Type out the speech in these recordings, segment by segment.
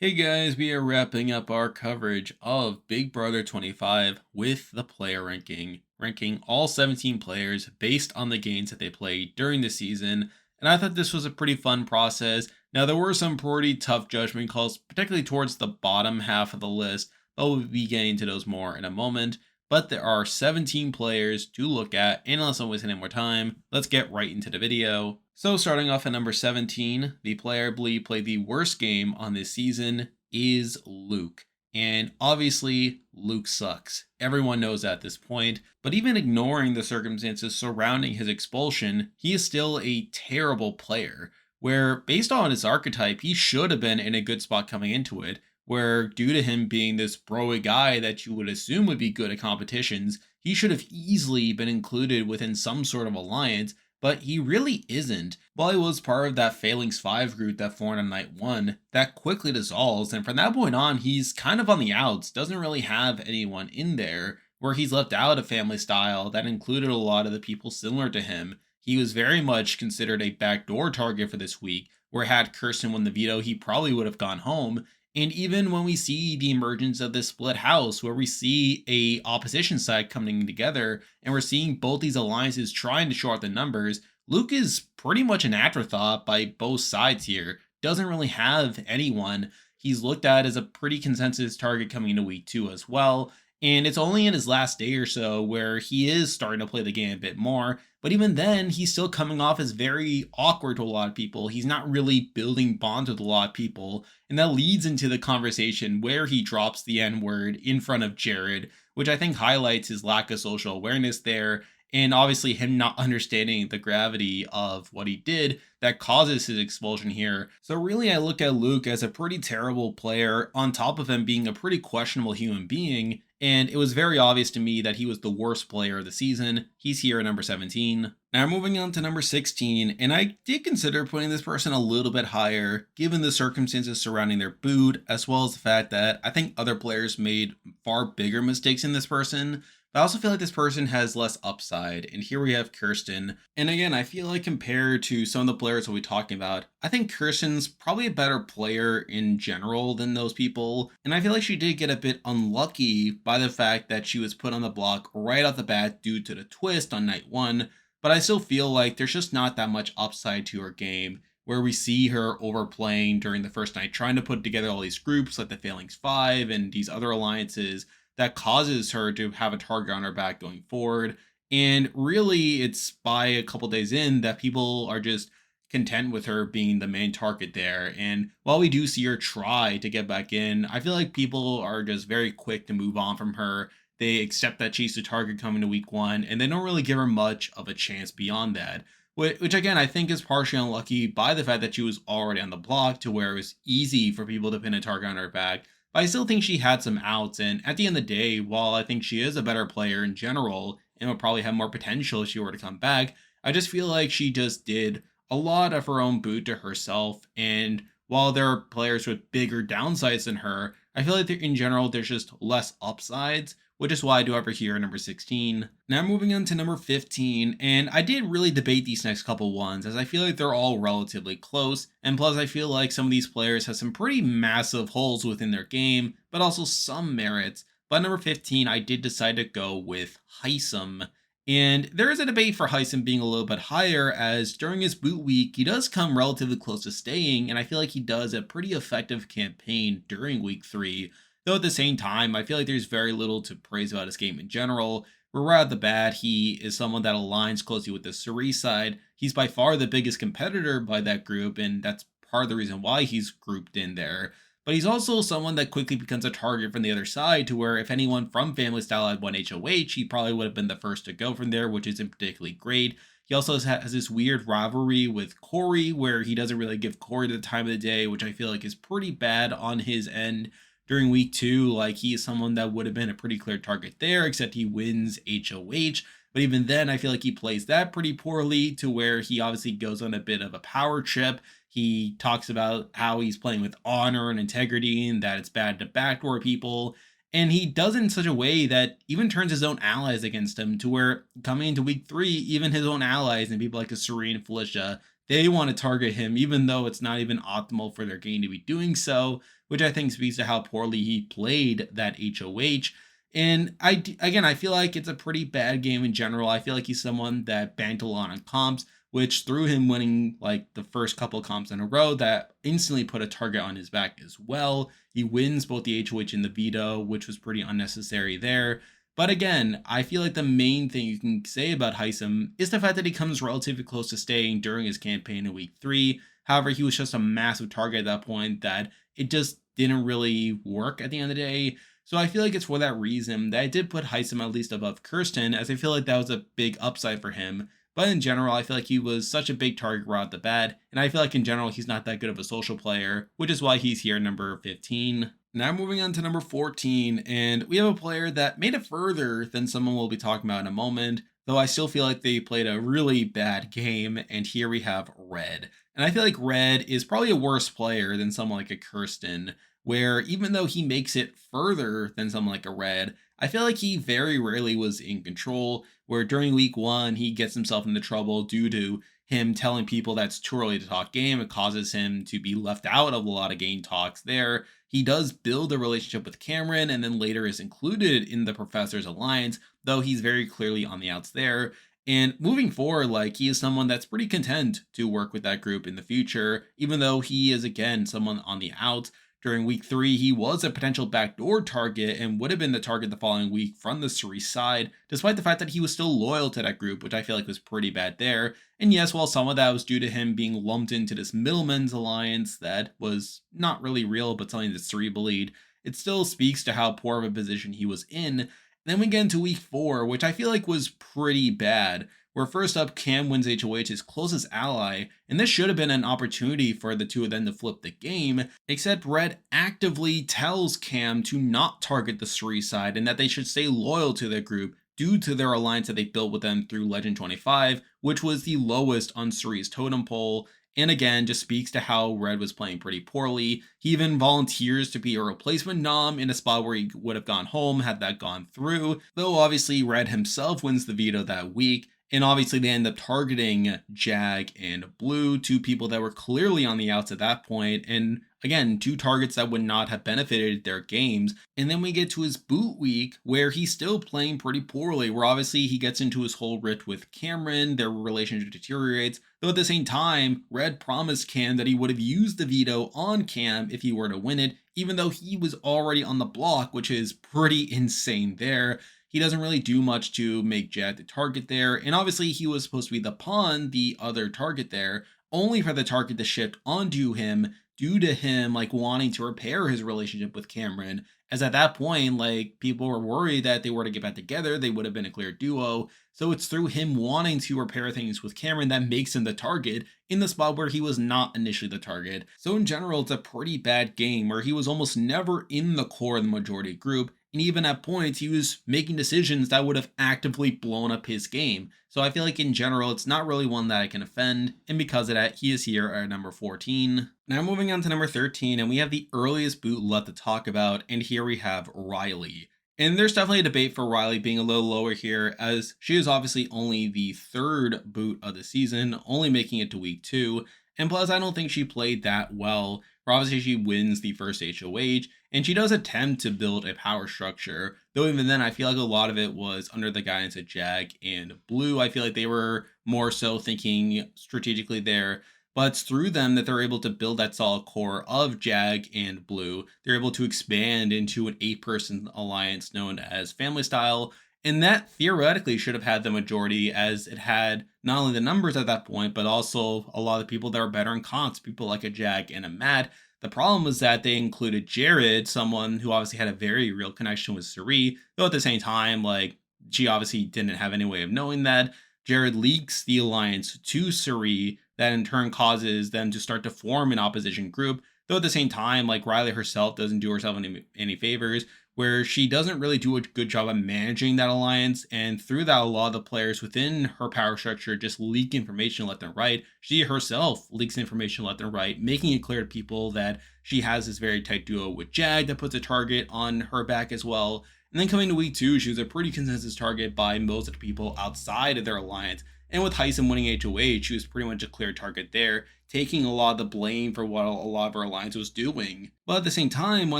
Hey guys, we are wrapping up our coverage of Big Brother 25 with the player ranking all 17 players based on the games that they played during the season. And I thought this was a pretty fun process. Now, there were some pretty tough judgment calls, particularly towards the bottom half of the list, but we'll be getting to those more in a moment. But there are 17 players to look at, and unless I'm wasting any more time, let's get right into the video. So, starting off at number 17, the player I believe played the worst game on this season is Luke. And obviously, Luke sucks. Everyone knows that at this point, but even ignoring the circumstances surrounding his expulsion, he is still a terrible player. Where, based on his archetype, he should have been in a good spot coming into it, where due to him being this broy guy that you would assume would be good at competitions, he should have easily been included within some sort of alliance, but he really isn't. While he was part of that Phalanx 5 group that formed on night 1, that quickly dissolves, and from that point on, he's kind of on the outs, doesn't really have anyone in there, where he's left out of family style that included a lot of the people similar to him. He was very much considered a backdoor target for this week, where had Kirsten won the veto, he probably would have gone home, and even when we see the emergence of this split house, where we see a opposition side coming together, and we're seeing both these alliances trying to short the numbers, Luke is pretty much an afterthought by both sides here. Doesn't really have anyone. He's looked at as a pretty consensus target coming into week 2 as well. And it's only in his last day or so where he is starting to play the game a bit more. But even then, he's still coming off as very awkward to a lot of people. He's not really building bonds with a lot of people. And that leads into the conversation where he drops the N word in front of Jared, which I think highlights his lack of social awareness there. And obviously, him not understanding the gravity of what he did that causes his expulsion here. So, really, I look at Luke as a pretty terrible player, on top of him being a pretty questionable human being. And it was very obvious to me that he was the worst player of the season. He's here at number 17. Now moving on to number 16, and I did consider putting this person a little bit higher, given the circumstances surrounding their boot, as well as the fact that I think other players made far bigger mistakes in this person. But I also feel like this person has less upside, and here we have Kirsten. And again, I feel like compared to some of the players we'll be talking about, I think Kirsten's probably a better player in general than those people. And I feel like she did get a bit unlucky by the fact that she was put on the block right off the bat due to the twist on night 1. But I still feel like there's just not that much upside to her game, where we see her overplaying during the first night, trying to put together all these groups like the Phalanx 5 and these other alliances that causes her to have a target on her back going forward. And really, it's by a couple days in that people are just content with her being the main target there. And while we do see her try to get back in, I feel like people are just very quick to move on from her. They accept that she's the target coming to week 1, and they don't really give her much of a chance beyond that. Which again, I think is partially unlucky by the fact that she was already on the block to where it was easy for people to pin a target on her back. But I still think she had some outs. And at the end of the day, while I think she is a better player in general and would probably have more potential if she were to come back, I just feel like she just did a lot of her own boot to herself. And while there are players with bigger downsides than her, I feel like in general, there's just less upsides, which is why I do have her here at number 16. Now moving on to number 15, and I did really debate these next couple ones as I feel like they're all relatively close, and plus I feel like some of these players have some pretty massive holes within their game, but also some merits. But number 15, I did decide to go with Heisem. And there is a debate for Heisem being a little bit higher, as during his boot week, he does come relatively close to staying, and I feel like he does a pretty effective campaign during week 3. Though at the same time, I feel like there's very little to praise about his game in general. Where right off the bat, he is someone that aligns closely with the Cerise side. He's by far the biggest competitor by that group, and that's part of the reason why he's grouped in there. But he's also someone that quickly becomes a target from the other side, to where if anyone from Family Style had won HOH, he probably would have been the first to go from there, which isn't particularly great. He also has this weird rivalry with Corey, where he doesn't really give Corey the time of the day, which I feel like is pretty bad on his end during week 2. Like, he is someone that would have been a pretty clear target there, except he wins HOH. But even then, I feel like he plays that pretty poorly, to where he obviously goes on a bit of a power trip. He talks about how he's playing with honor and integrity and that it's bad to backdoor people. And he does it in such a way that even turns his own allies against him, to where coming into week 3, even his own allies and people like Serene and Felicia they want to target him, even though it's not even optimal for their game to be doing so, which I think speaks to how poorly he played that HOH. And again, I feel like it's a pretty bad game in general. I feel like he's someone that banked a lot on comps, which through him winning like the first couple comps in a row, that instantly put a target on his back as well. He wins both the HOH and the veto, which was pretty unnecessary there. But again, I feel like the main thing you can say about Heisem is the fact that he comes relatively close to staying during his campaign in week 3. However, he was just a massive target at that point that it just didn't really work at the end of the day. So I feel like it's for that reason that I did put Heisem at least above Kirsten, as I feel like that was a big upside for him. But in general, I feel like he was such a big target right off the bat, and I feel like in general he's not that good of a social player, which is why he's here number 15. Now moving on to number 14, and we have a player that made it further than someone we'll be talking about in a moment, though I still feel like they played a really bad game, and here we have Red. And I feel like Red is probably a worse player than someone like a Kirsten, where even though he makes it further than someone like a Red, I feel like he very rarely was in control, where during week 1, he gets himself into trouble due to him telling people that's too early to talk game. It causes him to be left out of a lot of game talks there. He does build a relationship with Cameron and then later is included in the Professor's Alliance, though he's very clearly on the outs there. And moving forward, like he is someone that's pretty content to work with that group in the future, even though he is again someone on the outs. During week 3, he was a potential backdoor target and would have been the target the following week from the Cerise side, despite the fact that he was still loyal to that group, which I feel like was pretty bad there. And yes, while some of that was due to him being lumped into this middleman's alliance that was not really real, but something that Cerise believed, it still speaks to how poor of a position he was in. And then we get into week 4, which I feel like was pretty bad, where first up, Cam wins HOH, his closest ally, and this should have been an opportunity for the two of them to flip the game, except Red actively tells Cam to not target the Cerise side and that they should stay loyal to their group due to their alliance that they built with them through Legend 25, which was the lowest on Cerise totem pole. And again, just speaks to how Red was playing pretty poorly. He even volunteers to be a replacement Nom in a spot where he would have gone home had that gone through, though obviously Red himself wins the veto that week. And obviously, they end up targeting Jag and Blue, two people that were clearly on the outs at that point. And again, two targets that would not have benefited their games. And then we get to his boot week, where he's still playing pretty poorly, where obviously he gets into his whole rift with Cameron, their relationship deteriorates. Though at the same time, Red promised Cam that he would have used the veto on Cam if he were to win it, even though he was already on the block, which is pretty insane there. He doesn't really do much to make Jag the target there, and obviously he was supposed to be the pawn, the other target there, only for the target to shift onto him due to him like wanting to repair his relationship with Cameron. As at that point, like people were worried that they were to get back together, they would have been a clear duo. So it's through him wanting to repair things with Cameron that makes him the target in the spot where he was not initially the target. So in general, it's a pretty bad game where he was almost never in the core of the majority group. And even at points, he was making decisions that would have actively blown up his game. So I feel like in general, it's not really one that I can offend. And because of that, he is here at number 14. Now moving on to number 13, and we have the earliest boot left to talk about. And here we have Riley. And there's definitely a debate for Riley being a little lower here, as she is obviously only the 3rd boot of the season, only making it to week 2. And plus, I don't think she played that well. Obviously, she wins the first HOH, and she does attempt to build a power structure, though even then, I feel like a lot of it was under the guidance of Jag and Blue. I feel like they were more so thinking strategically there, but it's through them that they're able to build that solid core of Jag and Blue. They're able to expand into an 8-person alliance known as Family Style, and that theoretically should have had the majority, as it had not only the numbers at that point, but also a lot of people that were better in comps, people like a Jag and a Matt. The problem was that they included Jared, someone who obviously had a very real connection with Cerise, though at the same time, like, she obviously didn't have any way of knowing that. Jared leaks the alliance to Cerise, that in turn causes them to start to form an opposition group, though at the same time, like, Riley herself doesn't do herself any favors, where she doesn't really do a good job of managing that alliance, and through that, a lot of the players within her power structure just leak information left and right. She herself leaks information left and right, making it clear to people that she has this very tight duo with Jag that puts a target on her back as well. And then coming to week 2, she was a pretty consensus target by most of the people outside of their alliance, And with Heisem winning HOH, she was pretty much a clear target there, taking a lot of the blame for what a lot of her alliance was doing. But at the same time, one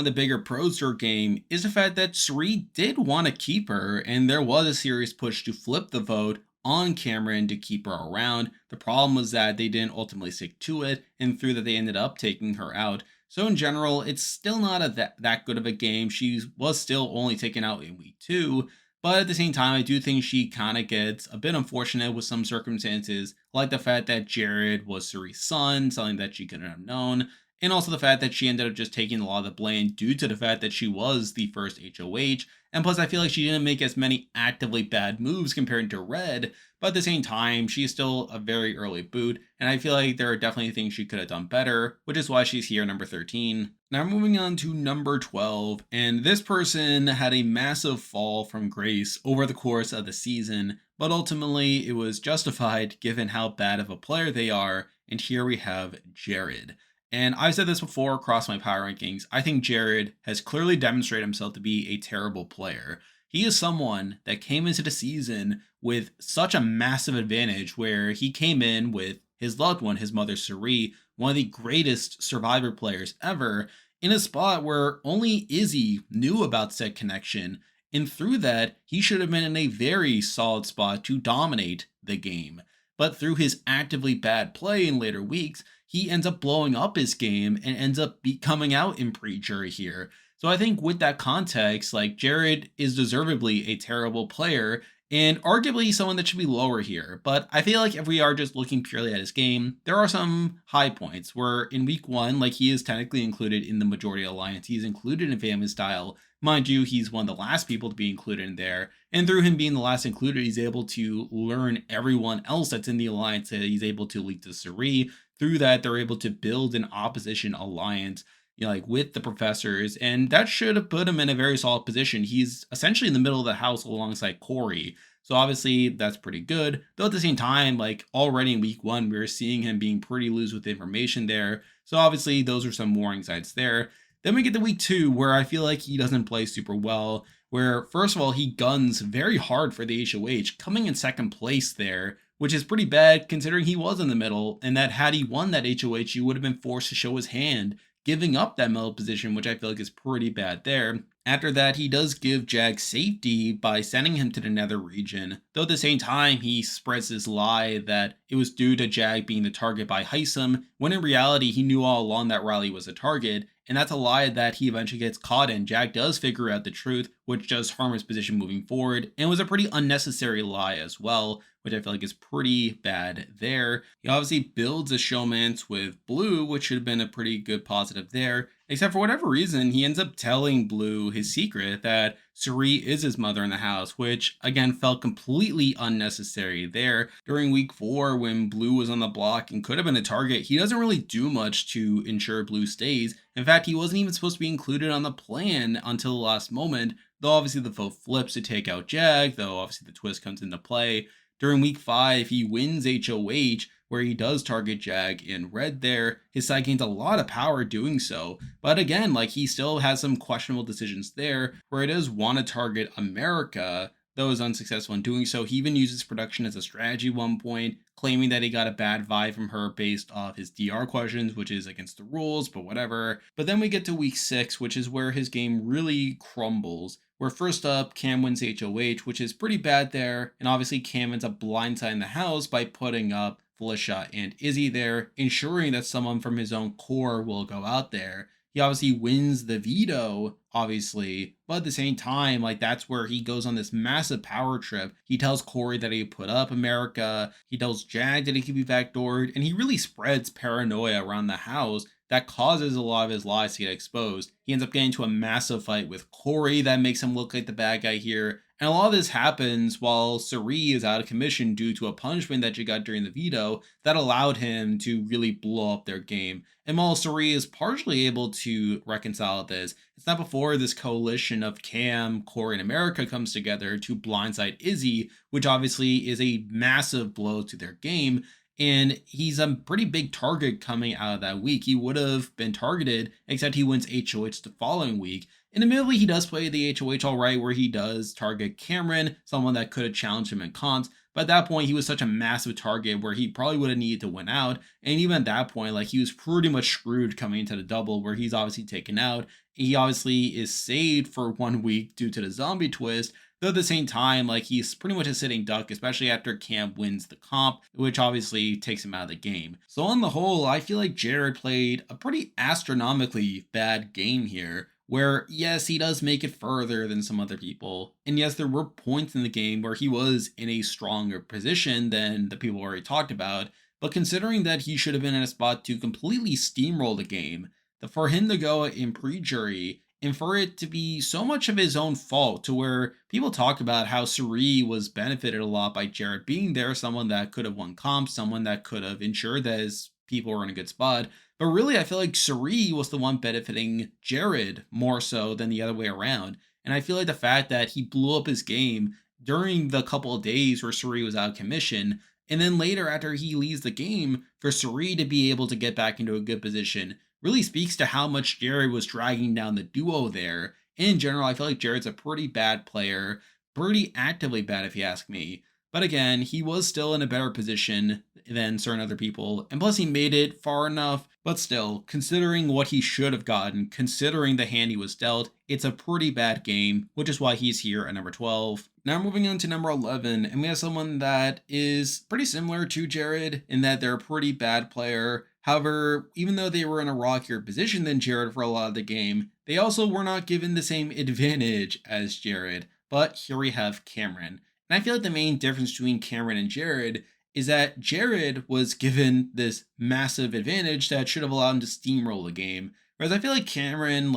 of the bigger pros to her game is the fact that Suri did want to keep her, and there was a serious push to flip the vote on Cameron to keep her around. The problem was that they didn't ultimately stick to it, and through that they ended up taking her out. So in general, it's still not that good of a game. She was still only taken out in week 2, but at the same time, I do think she kind of gets a bit unfortunate with some circumstances, like the fact that Jared was Suri's son, something that she couldn't have known, and also the fact that she ended up just taking a lot of the blame due to the fact that she was the first HOH. And plus, I feel like she didn't make as many actively bad moves compared to Red, but at the same time, she's still a very early boot, and I feel like there are definitely things she could have done better, which is why she's here number 13. Now moving on to number 12, and this person had a massive fall from grace over the course of the season, but ultimately it was justified given how bad of a player they are, and here we have Jared. And I've said this before across my power rankings. I think Jared has clearly demonstrated himself to be a terrible player. He is someone that came into the season with such a massive advantage where he came in with his loved one, his mother Suri, one of the greatest survivor players ever, in a spot where only Izzy knew about said connection. And through that, he should have been in a very solid spot to dominate the game. But through his actively bad play in later weeks, he ends up blowing up his game and ends up coming out in pre-jury here. So I think with that context, like Jared is deservedly a terrible player and arguably someone that should be lower here. But I feel like if we are just looking purely at his game, there are some high points where in week 1, like he is technically included in the majority alliance. He's included in family style. Mind you, he's one of the last people to be included in there. And through him being the last included, he's able to learn everyone else that's in the alliance that he's able to leak to Suri. Through that, they're able to build an opposition alliance, like with the professors, and that should have put him in a very solid position. He's essentially in the middle of the house alongside Corey. So obviously that's pretty good. Though at the same time, like already in week 1, we were seeing him being pretty loose with information there. So obviously those are some warning signs there. Then we get to week 2, where I feel like he doesn't play super well, where first of all, he guns very hard for the HOH, coming in second place there, which is pretty bad considering he was in the middle, and that had he won that HOH, he would have been forced to show his hand, giving up that middle position, which I feel like is pretty bad there. After that, he does give Jag safety by sending him to the nether region, though at the same time, he spreads this lie that it was due to Jag being the target by Heisem, when in reality, he knew all along that Riley was a target, and that's a lie that he eventually gets caught in. Jag does figure out the truth, which does harm his position moving forward, and was a pretty unnecessary lie as well, which I feel like is pretty bad there. He obviously builds a showmance with Blue, which should have been a pretty good positive there, except for whatever reason, he ends up telling Blue his secret that Suri is his mother in the house, which again felt completely unnecessary there. During week 4, when Blue was on the block and could have been a target, he doesn't really do much to ensure Blue stays. In fact, he wasn't even supposed to be included on the plan until the last moment, though obviously the vote flips to take out Jag, though obviously the twist comes into play. During week 5, he wins HOH, where he does target Jag in red there. His side gains a lot of power doing so. But again, like he still has some questionable decisions there, where he does want to target America, though is unsuccessful in doing so. He even uses production as a strategy at one point, claiming that he got a bad vibe from her based off his DR questions, which is against the rules, but whatever. But then we get to week 6, which is where his game really crumbles. Where first up, Cam wins HOH, which is pretty bad there, and obviously Cam ends up blindsiding the house by putting up Felicia and Izzy there, ensuring that someone from his own core will go out there. He obviously wins the veto, obviously, but at the same time, like that's where he goes on this massive power trip. He tells Corey that he put up America, he tells Jag that he could be backdoored, and he really spreads paranoia around the house that causes a lot of his lies to get exposed. He ends up getting into a massive fight with Corey that makes him look like the bad guy here. And a lot of this happens while Suri is out of commission due to a punishment that she got during the veto that allowed him to really blow up their game. And while Suri is partially able to reconcile this, it's not before this coalition of Cam, Corey, and America comes together to blindside Izzy, which obviously is a massive blow to their game. And he's a pretty big target coming out of that week. He would have been targeted, except he wins HOH the following week. And admittedly, he does play the HOH all right, where he does target Cameron, someone that could have challenged him in cons. But at that point, he was such a massive target where he probably would have needed to win out. And even at that point, like he was pretty much screwed coming into the double where he's obviously taken out. He obviously is saved for 1 week due to the zombie twist. Though at the same time, like he's pretty much a sitting duck, especially after Cam wins the comp, which obviously takes him out of the game. So on the whole, I feel like Jared played a pretty astronomically bad game here. Where, yes, he does make it further than some other people. And yes, there were points in the game where he was in a stronger position than the people already talked about. But considering that he should have been in a spot to completely steamroll the game, for him to go in pre-jury and for it to be so much of his own fault to where people talk about how Suri was benefited a lot by Jared being there, someone that could have won comps, someone that could have ensured that his people were in a good spot. But really, I feel like Suri was the one benefiting Jared more so than the other way around. And I feel like the fact that he blew up his game during the couple of days where Suri was out of commission, and then later after he leaves the game, for Suri to be able to get back into a good position really speaks to how much Jared was dragging down the duo there. In general, I feel like Jared's a pretty bad player, pretty actively bad if you ask me. But again, he was still in a better position than certain other people, and plus he made it far enough. But still, considering what he should have gotten, considering the hand he was dealt, it's a pretty bad game, which is why he's here at number 12. Now moving on to number 11, and we have someone that is pretty similar to Jared in that they're a pretty bad player. However, even though they were in a rockier position than Jared for a lot of the game, they also were not given the same advantage as Jared. But here we have Cameron. And I feel like the main difference between Cameron and Jared is that Jared was given this massive advantage that should have allowed him to steamroll the game. Whereas I feel like Cameron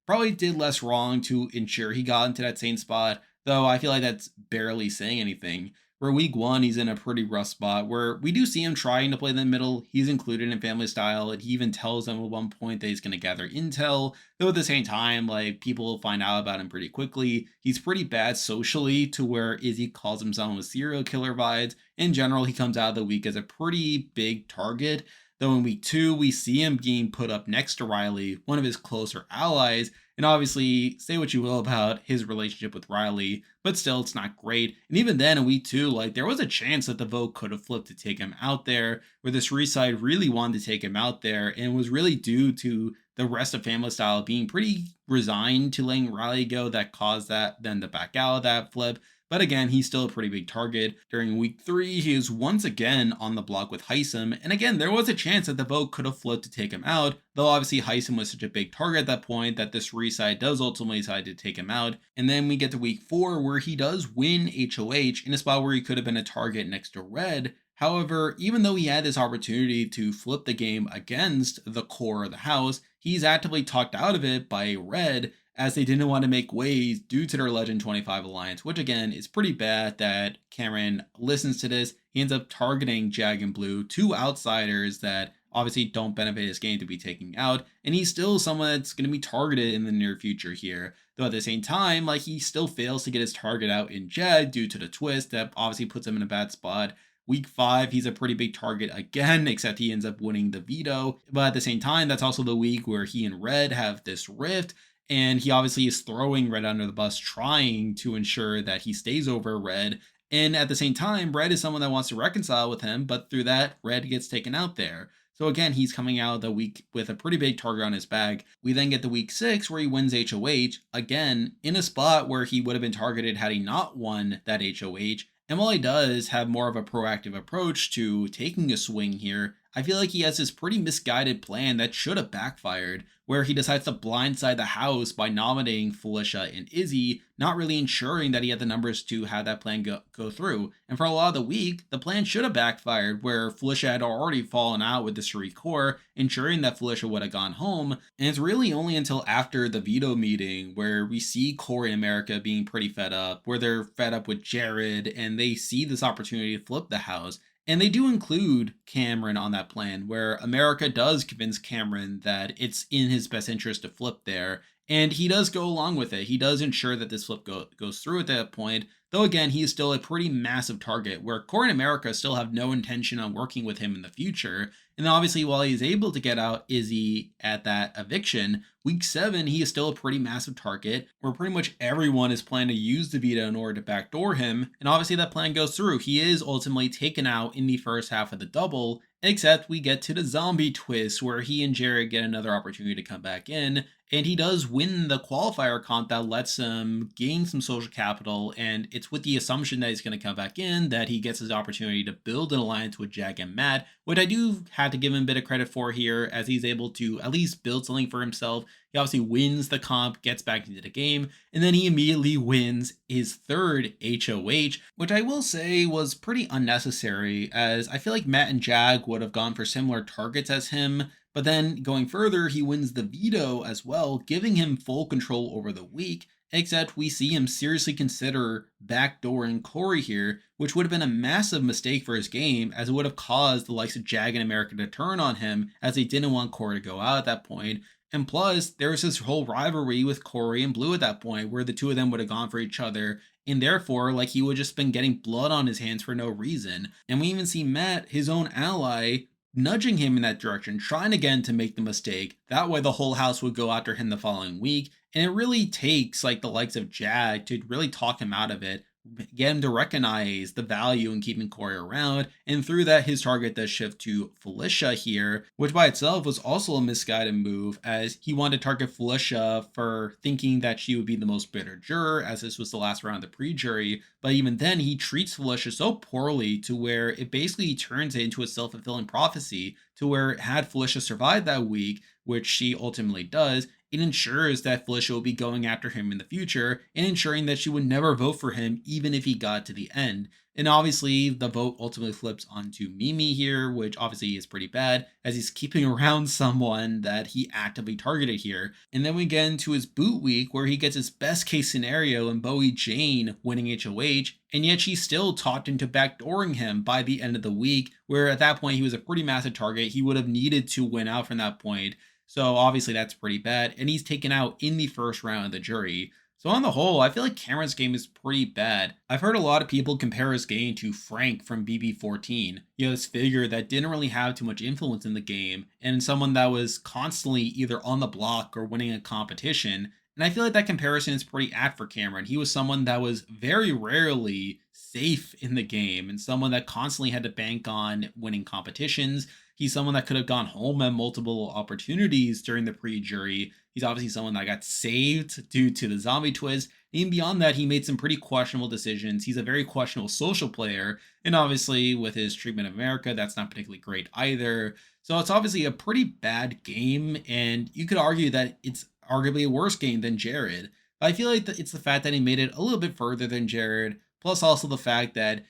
probably did less wrong to ensure he got into that same spot, though I feel like that's barely saying anything. Where week one, he's in a pretty rough spot where we do see him trying to play in the middle. He's included in family style, and he even tells them at one point that he's going to gather intel. Though at the same time, people find out about him pretty quickly. He's pretty bad socially to where Izzy calls him someone with serial killer vibes. In general, he comes out of the week as a pretty big target. Though in week two, we see him being put up next to Riley, one of his closer allies. And obviously, say what you will about his relationship with Riley, but still, it's not great. And even then, in week two, there was a chance that the vote could have flipped to take him out there, where the Suri side really wanted to take him out there, and was really due to the rest of Family Style being pretty resigned to letting Riley go that caused that then to back out of that flip. But again, he's still a pretty big target. During week three, he is once again on the block with Heim. And again, there was a chance that the vote could have flipped to take him out, though obviously Heim was such a big target at that point that this reside does ultimately decide to take him out. And then we get to week four where he does win HOH in a spot where he could have been a target next to Red. However, even though he had this opportunity to flip the game against the core of the house, he's actively talked out of it by Red as they didn't want to make waves due to their Legend 25 alliance, which again is pretty bad that Cameron listens to this. He ends up targeting Jag and Blue, two outsiders that obviously don't benefit his game to be taking out, and he's still someone that's going to be targeted in the near future here. Though at the same time, he still fails to get his target out in Jag due to the twist that obviously puts him in a bad spot. Week five, he's a pretty big target again, except he ends up winning the veto. But at the same time, that's also the week where he and Red have this rift, and he obviously is throwing Red under the bus, trying to ensure that he stays over Red. And at the same time, Red is someone that wants to reconcile with him, but through that, Red gets taken out there. So again, he's coming out of the week with a pretty big target on his back. We then get to week 6 where he wins HOH, again, in a spot where he would have been targeted had he not won that HOH. And while he does have more of a proactive approach to taking a swing here, I feel like he has this pretty misguided plan that should have backfired, where he decides to blindside the house by nominating Felicia and Izzy, not really ensuring that he had the numbers to have that plan go through. And for a lot of the week, the plan should have backfired, where Felicia had already fallen out with the Suri core, ensuring that Felicia would have gone home. And it's really only until after the veto meeting where we see Corey and America being pretty fed up, where they're fed up with Jared, and they see this opportunity to flip the house. And they do include Cameron on that plan, where America does convince Cameron that it's in his best interest to flip there. And he does go along with it. He does ensure that this flip goes through at that point, Though again, he is still a pretty massive target where Corey and America still have no intention on working with him in the future. And then obviously, while he's able to get out Izzy at that eviction, week 7, he is still a pretty massive target where pretty much everyone is planning to use the veto in order to backdoor him. And obviously, that plan goes through. He is ultimately taken out in the first half of the double, except we get to the zombie twist where he and Jared get another opportunity to come back in. And he does win the qualifier comp that lets him gain some social capital. And it's with the assumption that he's going to come back in that he gets his opportunity to build an alliance with Jack and Matt, which I do have to give him a bit of credit for here, as he's able to at least build something for himself. He obviously wins the comp, gets back into the game, and then he immediately wins his third HOH, which I will say was pretty unnecessary, as I feel like Matt and Jag would have gone for similar targets as him. But then going further, he wins the veto as well, giving him full control over the week. Except we see him seriously consider backdooring Corey here, which would have been a massive mistake for his game, as it would have caused the likes of Jag and America to turn on him, as they didn't want Corey to go out at that point. And plus, there was this whole rivalry with Corey and Blue at that point, where the two of them would have gone for each other, and therefore, like, he would just been getting blood on his hands for no reason. And we even see Matt, his own ally, nudging him in that direction, trying again to make the mistake. That way the whole house would go after him the following week. And it really takes like the likes of Jag to really talk him out of it, get him to recognize the value in keeping Corey around. And through that, his target does shift to Felicia here, which by itself was also a misguided move, as he wanted to target Felicia for thinking that she would be the most bitter juror, as this was the last round of the pre-jury. But even then, he treats Felicia so poorly to where it basically turns it into a self-fulfilling prophecy, to where had Felicia survived that week, which she ultimately does, it ensures that Felicia will be going after him in the future and ensuring that she would never vote for him even if he got to the end. And obviously, the vote ultimately flips onto Mimi here, which obviously is pretty bad, as he's keeping around someone that he actively targeted here. And then we get into his boot week, where he gets his best case scenario in Bowie Jane winning HOH, and yet she still talked into backdooring him by the end of the week, where at that point he was a pretty massive target. He would have needed to win out from that point. So obviously that's pretty bad, and he's taken out in the first round of the jury. So on the whole, I feel like Cameron's game is pretty bad. I've heard a lot of people compare his game to Frank from BB14. This figure that didn't really have too much influence in the game, and someone that was constantly either on the block or winning a competition. And I feel like that comparison is pretty apt for Cameron. He was someone that was very rarely safe in the game, and someone that constantly had to bank on winning competitions. He's someone that could have gone home at multiple opportunities during the pre-jury. He's obviously someone that got saved due to the zombie twist. Even beyond that, he made some pretty questionable decisions. He's a very questionable social player. And obviously, with his treatment of America, that's not particularly great either. So it's obviously a pretty bad game. And you could argue that it's arguably a worse game than Jared. But I feel like it's the fact that he made it a little bit further than Jared. Plus also the fact that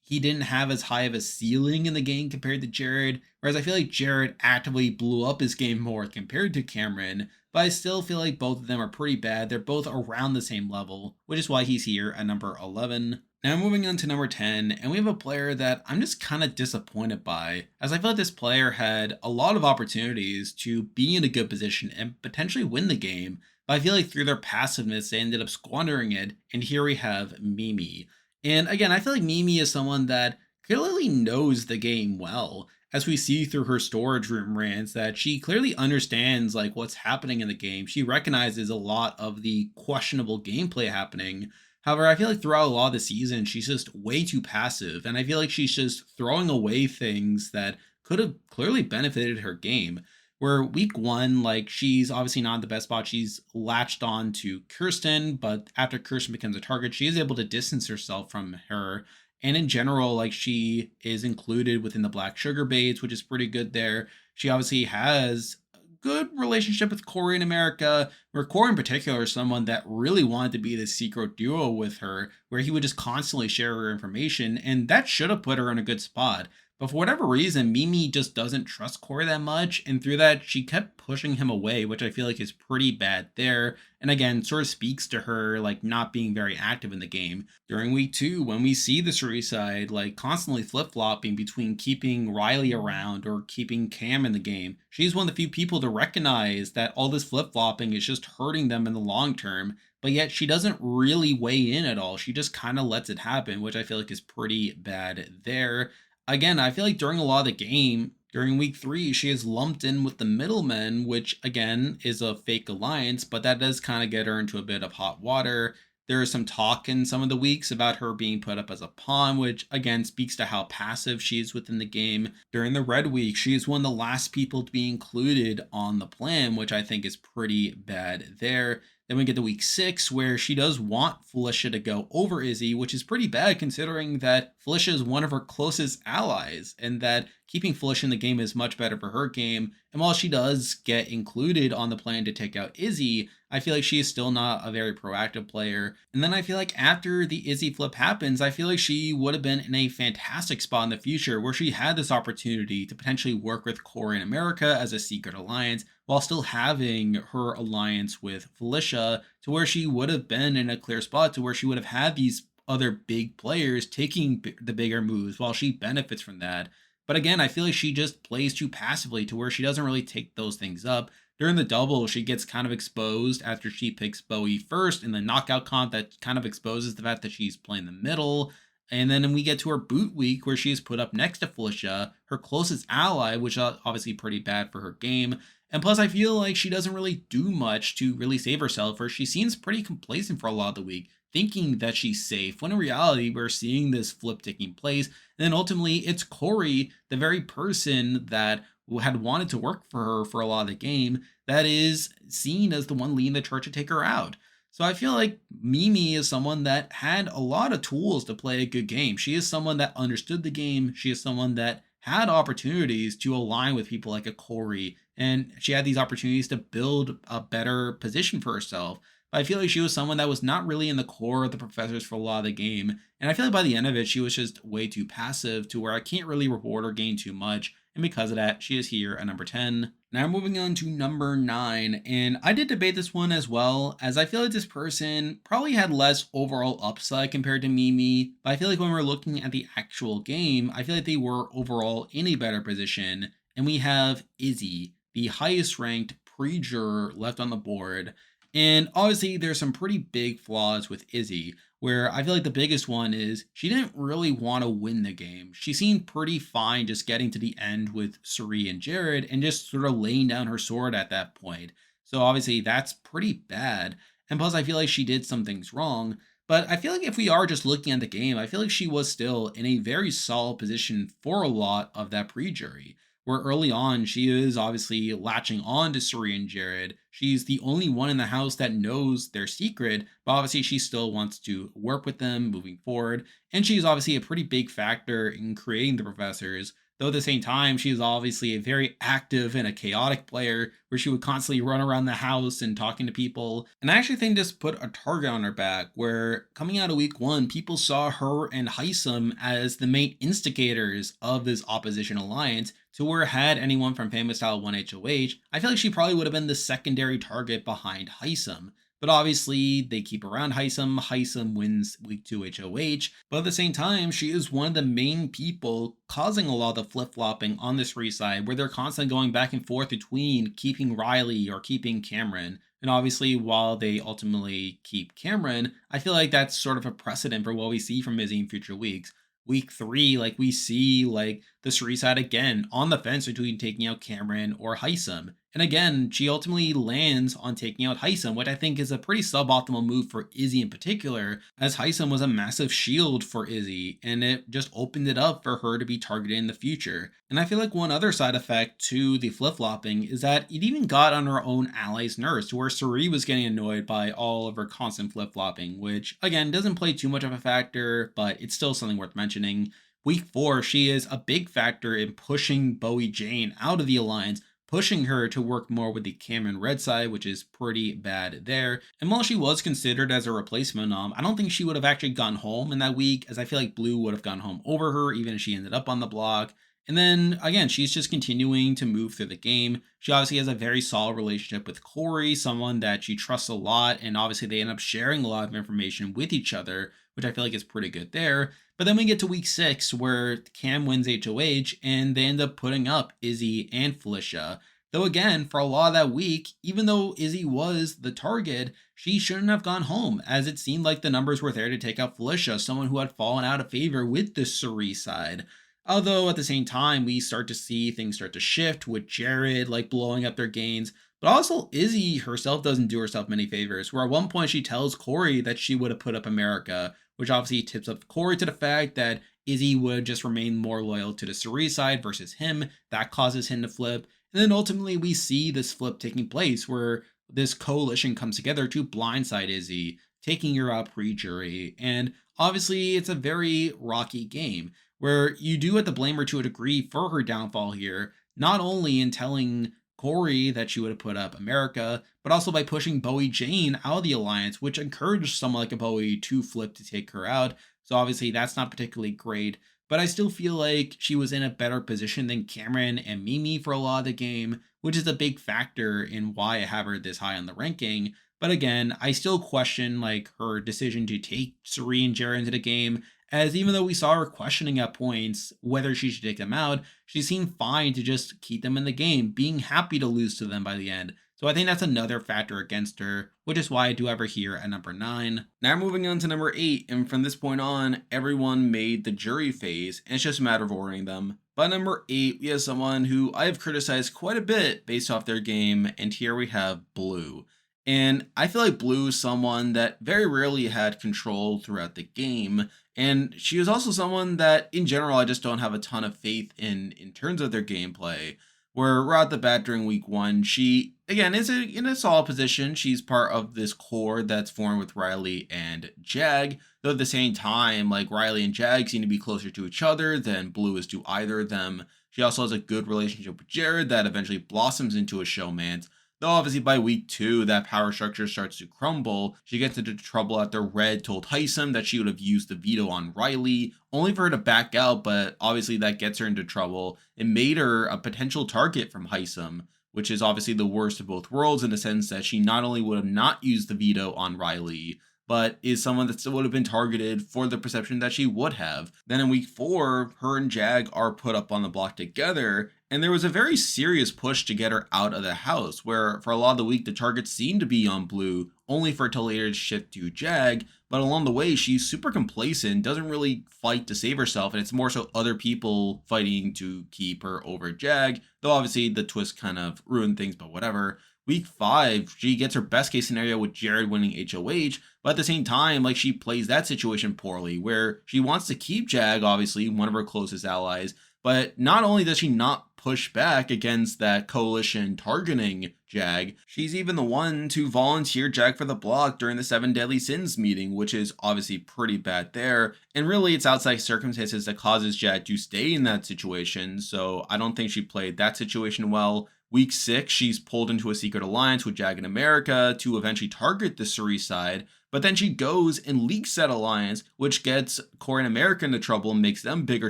he didn't have as high of a ceiling in the game compared to Jared, whereas I feel like Jared actively blew up his game more compared to Cameron, but I still feel like both of them are pretty bad. They're both around the same level, which is why he's here at number 11. Now moving on to number 10, and we have a player that I'm just kind of disappointed by, as I feel like this player had a lot of opportunities to be in a good position and potentially win the game, but I feel like through their passiveness, they ended up squandering it, and here we have Mimi. And again, I feel like Mimi is someone that clearly knows the game well, as we see through her storage room rants that she clearly understands like what's happening in the game. She recognizes a lot of the questionable gameplay happening. However, I feel like throughout a lot of the season, she's just way too passive, and I feel like she's just throwing away things that could have clearly benefited her game. Where week 1, like, she's obviously not in the best spot. She's latched on to Kirsten, but after Kirsten becomes a target, she is able to distance herself from her. And in general, like, she is included within the Black Sugar Baits, which is pretty good there. She obviously has a good relationship with Corey in America, where Corey in particular is someone that really wanted to be this secret duo with her, where he would just constantly share her information, and that should have put her in a good spot. But for whatever reason, Mimi just doesn't trust Corey that much. And through that, she kept pushing him away, which I feel like is pretty bad there. And again, sort of speaks to her like not being very active in the game. During week two, when we see the Suri side like constantly flip flopping between keeping Riley around or keeping Cam in the game, she's one of the few people to recognize that all this flip flopping is just hurting them in the long term. But yet she doesn't really weigh in at all. She just kind of lets it happen, which I feel like is pretty bad there. Again, I feel like during a lot of the game, during week three, she is lumped in with the middlemen, which again is a fake alliance, but that does kind of get her into a bit of hot water. There is some talk in some of the weeks about her being put up as a pawn, which again speaks to how passive she is within the game. During the Red Week, she is one of the last people to be included on the plan, which I think is pretty bad there. Then we get to week six, where she does want Felicia to go over Izzy, which is pretty bad considering that Felicia is one of her closest allies, and that keeping Felicia in the game is much better for her game. And while she does get included on the plan to take out Izzy, I feel like she is still not a very proactive player. And then I feel like after the Izzy flip happens, I feel like she would have been in a fantastic spot in the future where she had this opportunity to potentially work with Corey in America as a secret alliance while still having her alliance with Felicia, to where she would have been in a clear spot to where she would have had these other big players taking the bigger moves while she benefits from that. But again, I feel like she just plays too passively to where she doesn't really take those things up. During the double, she gets kind of exposed after she picks Bowie first in the knockout comp. That kind of exposes the fact that she's playing the middle. And then we get to her boot week where she is put up next to Felicia, her closest ally, which is obviously pretty bad for her game. And plus, I feel like she doesn't really do much to really save herself, or she seems pretty complacent for a lot of the week, thinking that she's safe, when in reality, we're seeing this flip taking place. And then ultimately, it's Corey, the very person that had wanted to work for her for a lot of the game, that is seen as the one leading the church to take her out. So I feel like Mimi is someone that had a lot of tools to play a good game. She is someone that understood the game. She is someone that had opportunities to align with people like a Corey, and she had these opportunities to build a better position for herself. But I feel like she was someone that was not really in the core of the professors for a lot of the game. And I feel like by the end of it, she was just way too passive to where I can't really reward or gain too much. And because of that, she is here at number 10. Now moving on to number 9, and I did debate this one as well, as I feel like this person probably had less overall upside compared to Mimi, but I feel like when we're looking at the actual game, I feel like they were overall in a better position. And we have Izzy, the highest ranked pre-juror left on the board. And obviously, there's some pretty big flaws with Izzy, where I feel like the biggest one is she didn't really want to win the game. She seemed pretty fine just getting to the end with Suri and Jared and just sort of laying down her sword at that point. So obviously, that's pretty bad. And plus, I feel like she did some things wrong. But I feel like if we are just looking at the game, I feel like she was still in a very solid position for a lot of that pre-jury, where early on she is obviously latching on to Suri and Jared. She's the only one in the house that knows their secret, but obviously she still wants to work with them moving forward. And she's obviously a pretty big factor in creating the professors. Though at the same time, she's obviously a very active and a chaotic player where she would constantly run around the house and talking to people. And I actually think this put a target on her back, where coming out of week one, people saw her and Heisem as the main instigators of this opposition alliance, to where had anyone from Famous Style 1 HOH, I feel like she probably would have been the secondary target behind Heisem. But obviously, they keep around Heisem. Heisem wins week 2 HOH. But at the same time, she is one of the main people causing a lot of the flip flopping on this reside, where they're constantly going back and forth between keeping Riley or keeping Cameron. And obviously, while they ultimately keep Cameron, I feel like that's sort of a precedent for what we see from Izzy in future weeks. Week 3, like we see like the Cerise side again on the fence between taking out Cameron or Heisem. And again, she ultimately lands on taking out Heisem, which I think is a pretty suboptimal move for Izzy in particular, as Heisem was a massive shield for Izzy, and it just opened it up for her to be targeted in the future. And I feel like one other side effect to the flip-flopping is that it even got on her own ally's nerves, to where Suri was getting annoyed by all of her constant flip-flopping, which, again, doesn't play too much of a factor, but it's still something worth mentioning. Week 4, she is a big factor in pushing Bowie Jane out of the alliance, pushing her to work more with the Cameron Red side, which is pretty bad there. And while she was considered as a replacement, I don't think she would have actually gone home in that week, as I feel like Blue would have gone home over her, even if she ended up on the block. And then again, she's just continuing to move through the game. She obviously has a very solid relationship with Corey, someone that she trusts a lot. And obviously, they end up sharing a lot of information with each other, which I feel like is pretty good there. But then we get to week 6 where Cam wins HOH and they end up putting up Izzy and Felicia. Though again, for a lot of that week, even though Izzy was the target, she shouldn't have gone home, as it seemed like the numbers were there to take out Felicia, someone who had fallen out of favor with the Cerise side. Although at the same time, we start to see things start to shift with Jared like blowing up their gains. But also, Izzy herself doesn't do herself many favors, where at one point she tells Corey that she would have put up America, which obviously tips up Corey to the fact that Izzy would just remain more loyal to the Cerise side versus him. That causes him to flip. And then ultimately, we see this flip taking place where this coalition comes together to blindside Izzy, taking her out pre jury. And obviously, it's a very rocky game where you do have to blame her to a degree for her downfall here, not only in telling Corey that she would have put up America, but also by pushing Bowie Jane out of the alliance, which encouraged someone like a Bowie to flip to take her out. So obviously that's not particularly great, but I still feel like she was in a better position than Cameron and Mimi for a lot of the game, which is a big factor in why I have her this high on the ranking. But again, I still question like her decision to take Suri and Jared into the game, as even though we saw her questioning at points whether she should take them out, she seemed fine to just keep them in the game, being happy to lose to them by the end. So I think that's another factor against her, which is why I do have her here at number 9. Now moving on to number 8, and from this point on, everyone made the jury phase, and it's just a matter of ordering them. By number 8, we have someone who I have criticized quite a bit based off their game, and here we have Blue. And I feel like Blue is someone that very rarely had control throughout the game. And she is also someone that, in general, I just don't have a ton of faith in terms of their gameplay. Where right at the bat during week 1, she, again, is in a solid position. She's part of this core that's formed with Riley and Jag. Though at the same time, like Riley and Jag seem to be closer to each other than Blue is to either of them. She also has a good relationship with Jared that eventually blossoms into a showmance. Though obviously by week 2, that power structure starts to crumble. She gets into trouble after Red told Heim that she would have used the veto on Riley, only for her to back out, but obviously that gets her into trouble. It made her a potential target from Heim, which is obviously the worst of both worlds in the sense that she not only would have not used the veto on Riley, but is someone that still would have been targeted for the perception that she would have. Then in week 4, her and Jag are put up on the block together, and there was a very serious push to get her out of the house, where for a lot of the week the target seemed to be on Blue, only for it to later shift to Jag, but along the way she's super complacent, doesn't really fight to save herself, and it's more so other people fighting to keep her over Jag, though obviously the twist kind of ruined things, but whatever. Week 5, she gets her best case scenario with Jared winning HOH, but at the same time, like she plays that situation poorly, where she wants to keep Jag, obviously, one of her closest allies, but not only does she not push back against that coalition targeting Jag, she's even the one to volunteer Jag for the block during the 7 Deadly Sins meeting, which is obviously pretty bad there. And really, it's outside circumstances that causes Jag to stay in that situation, so I don't think she played that situation well. Week 6, she's pulled into a secret alliance with Jag in America to eventually target the Cerise side, but then she goes and leaks that alliance, which gets Corey and America into trouble and makes them bigger